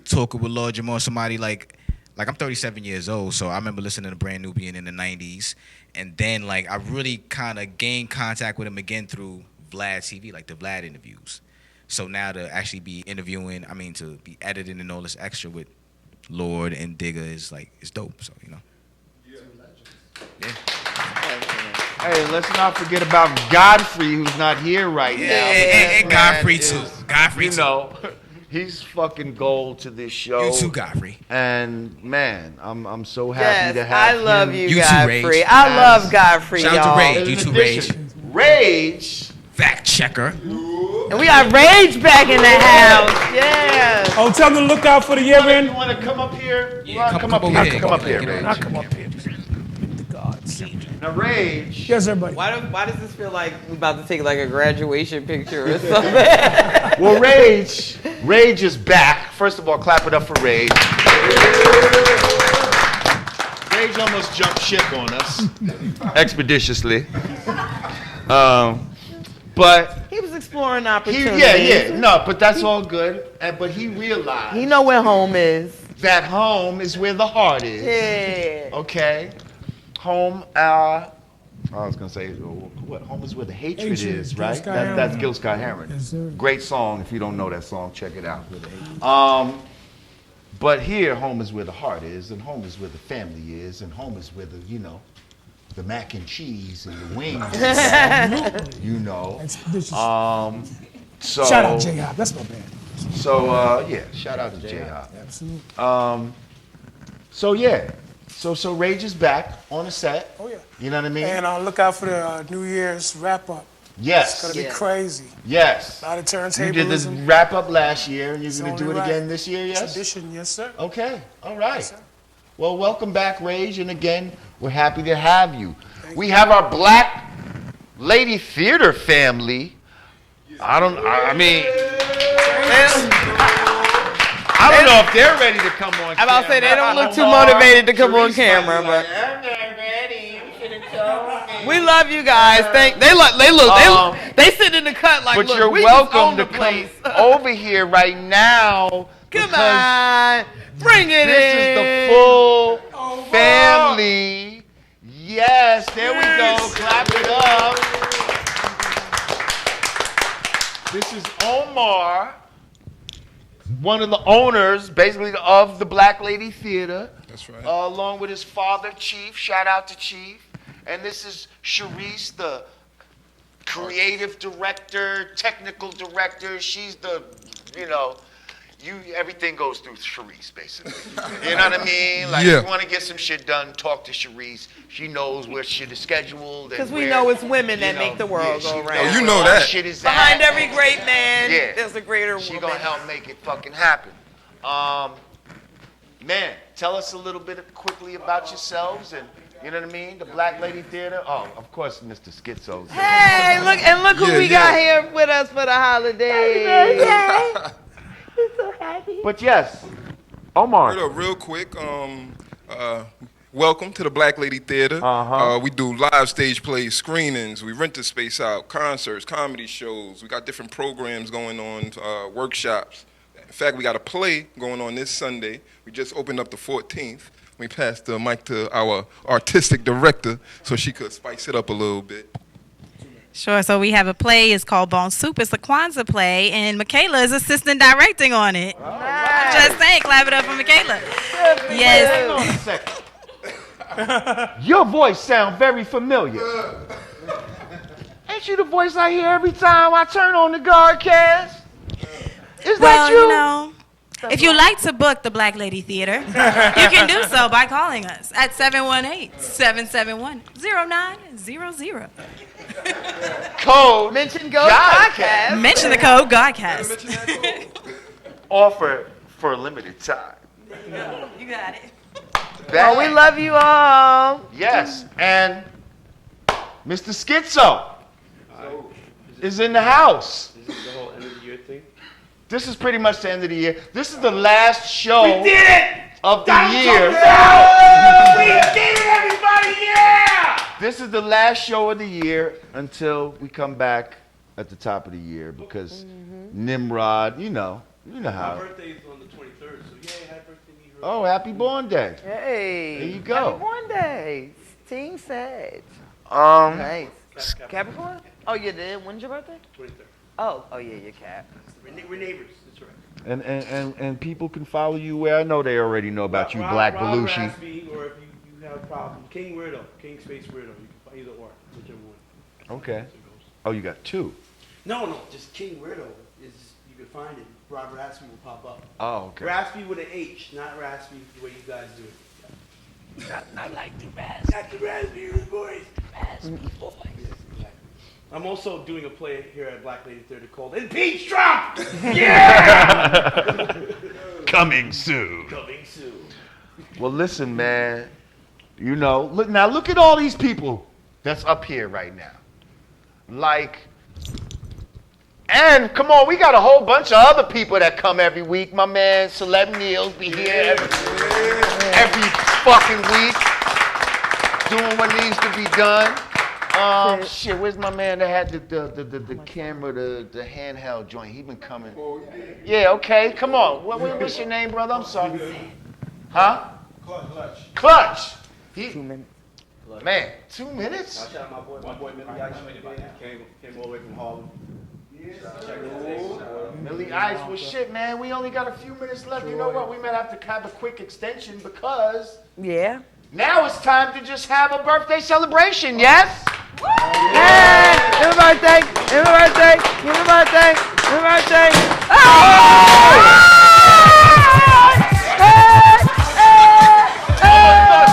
talking with Lord Jamar, somebody like I'm 37 years old, so I remember listening to Brand Nubian in the 90s, and then like I really kind of gained contact with him again through Vlad TV, like the Vlad interviews. So now to actually be interviewing, to be editing and all this extra with Lord and Digga is like, it's dope. So, Yeah. Hey, let's not forget about Godfrey, who's not here right now. And Godfrey too. Godfrey too. He's fucking gold to this show. You too, Godfrey. And man, I'm so happy to have I love him. you, Godfrey. I love Godfrey, Shout out to Rage. You too, Rage. Rage. Fact checker. And we got Rage back in the house. Yeah. Oh, tell them to look out for the year end. You want to come up here? Yeah, come up here. Come up here, I'll Rage. come up here. Now, Rage. Yes, everybody. Why does this feel like we're about to take like a graduation picture or something? Well, Rage is back. First of all, clap it up for Rage. Rage almost jumped ship on us expeditiously. But He was exploring opportunities. yeah. No, but that's all good. But he realized He know where home is. that home is where the heart is. Yeah. Okay. Home, I was gonna say, what? Home is where the hatred is, Gil right? Scott That's Heron. Gil Scott Heron. Yes, sir. Great song. If you don't know that song, check it out. But here, home is where the heart is, and home is where the family is, and home is where the the mac and cheese and the wings. Expeditious. So Shout out J-Hop. That's my band. So shout out to J-Hop. Absolutely. So Rage is back on the set. Oh, yeah. You know what I mean? And look out for the New Year's wrap-up. Yes. It's going to be crazy. Yes. A lot of You did this turntablism. wrap up last year, and you're going to only do it right. again this year, yes? Tradition, yes, sir. Okay. All right. Yes, sir. Well, welcome back, Rage, and again, we're happy to have you. We have our Black Lady Theater family. I don't know if they're ready to come on I'm about to say they don't look too motivated to come on camera, but we love you guys. They sit in the cut like, But look, you're we just welcome own to the come place. over here right now. Come on, bring it This in. is the full family. Yes, there we go. Clap it up. This is Omar, one of the owners, basically, of the Black Lady Theater. That's right. Along with his father, Chief. Shout out to Chief. And this is Sharice, the creative director, technical director. She's the, everything goes through Sharice, basically. You know what I mean? Like, Yeah. if you want to get some shit done, talk to Sharice. She knows where shit is scheduled. Because we know it's women that make the world go round. Oh, you know that. Shit is Behind at. every great man, Yeah. there's a greater She woman. gonna help make it fucking happen. Man, tell us a little bit quickly about yourselves and, you know what I mean? The Black Lady Theater. Oh, of course, Mr. Schizo. Hey, look who we got here with us for the holidays. So happy. But yes, Omar. Hold up, real quick. Welcome to the Black Lady Theater. We do live stage plays, screenings. We rent the space out, concerts, comedy shows. We got different programs going on, workshops. In fact, we got a play going on this Sunday. We just opened up the 14th. We passed the mic to our artistic director so she could spice it up a little bit. Sure. So we have a play. It's called Bone Soup. It's a Kwanzaa play, and Michaela is assistant directing on it. Just saying, clap it up for Michaela. Yes. Hang on a second. Your voice sounds very familiar. Ain't you the voice I hear every time I turn on the Godcast? Is that you? If you like to book the Black Lady Theater, you can do so by calling us at 718-771-0900. Code. Mention Godcast. Mention the code Godcast. Offer for a limited time. You got it. Oh, we love you all. Yes, and Mr. Schizo is in the house. This is the whole end of the year thing. This is pretty much the end of the year. This is the last show We did it! of the year. We did it, everybody! Yeah! This is the last show of the year until we come back at the top of the year because Nimrod, you know My how. birthday is on the 23rd, so yay, happy birthday, Nimrod. Oh, happy born day. Hey. There you go. Happy born day. Team Sage. Nice. Capricorn? Oh, you did? When's your birthday? 23rd. Oh, yeah, your Cap. We're neighbors, that's right. And people can follow you where I know they already know about you, Black Rob Belushi. Raspy, or if you have a problem, King Weirdo, King Space Weirdo. You can find either or, whichever one. Okay. Oh, you got two. No, just King Weirdo is, you can find it. Rob Raspy will pop up. Oh, okay. Raspy with an H, not Raspy the way you guys do it. Not like the raspy. Not the raspy voice. Raspy voice. Yes, exactly. I'm also doing a play here at Black Lady Theater called Impeached Trump! Yeah! Coming soon. Coming soon. Well, listen, man. You know, look at all these people that's up here right now. And come on, we got a whole bunch of other people that come every week. My man Celeb Neil's be here every fucking week, doing what needs to be done. Shit, where's my man that had the camera, the handheld joint? He been coming. Yeah, okay, come on. What's your name, brother? I'm sorry. Huh? Clutch. 2 minutes. Man, 2 minutes? I shot my boy Millie Ice. Came all the way from Harlem. Millie Ice, well shit, man, we only got a few minutes left. You know what? We might have to have a quick extension because now it's time to just have a birthday celebration, yes? Hey! Happy birthday! Happy birthday! Happy birthday! Happy birthday! Oh!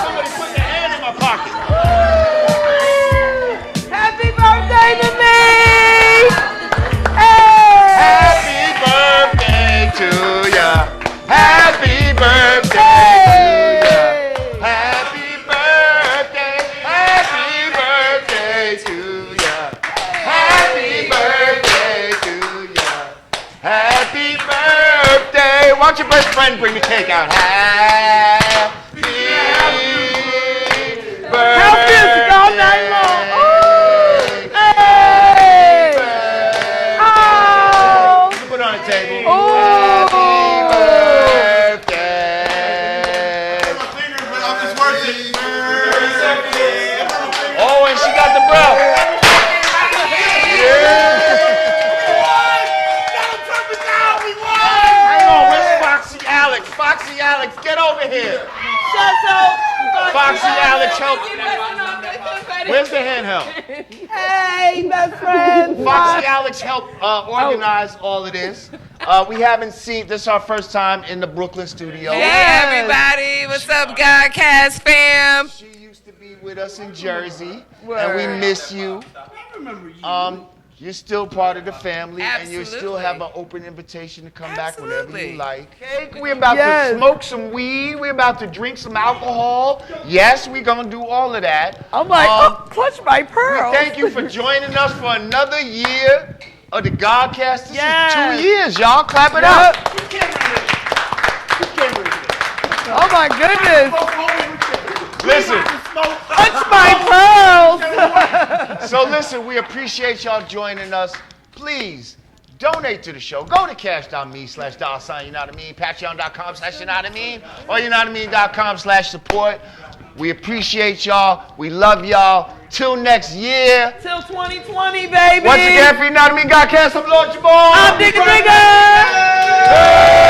Somebody put their hand in my pocket. Happy birthday to me! Happy birthday to ya. Happy birthday to ya. Happy birthday. Happy birthday to ya. Happy birthday to ya. Happy birthday. Why don't your best friend bring the cake out? Happy birthday. Help music all night long. Oh! Hey! Oh! Put it on the table. Oh! Oh, and she got the bro. Hang on, where's Foxy Alex? Foxy Alex, get over here. Foxy Alex, help. Where's the handheld? Hey, best friend. Foxy Alex helped organize all of this. We haven't seen, this is our first time in the Brooklyn studio. Hey, everybody. What's up, Godcast fam? She used to be with us in Jersey, and we miss you. I remember you. You're still part of the family, and you still Absolutely. have an open invitation to come back whenever Absolutely. you like. Cake, we're about to smoke some weed. We're about to drink some alcohol. Yes, we're going to do all of that. I'm like, clutch my pearls. Thank you for joining us for another year of the Godcast. This Yes. is 2 years, y'all. Clap it up. Oh my goodness. Listen. Clutch my pearls. So listen, we appreciate y'all joining us. Please donate to the show. Go to cash.me/$, you know what I mean? Patreon.com/you know what I mean? Or you know what I mean.com/support. We appreciate y'all. We love y'all. Till next year. Till 2020, baby. Once again, for you know what I mean, Godcast, I'm Lord Jamar. I'm Digga Digga.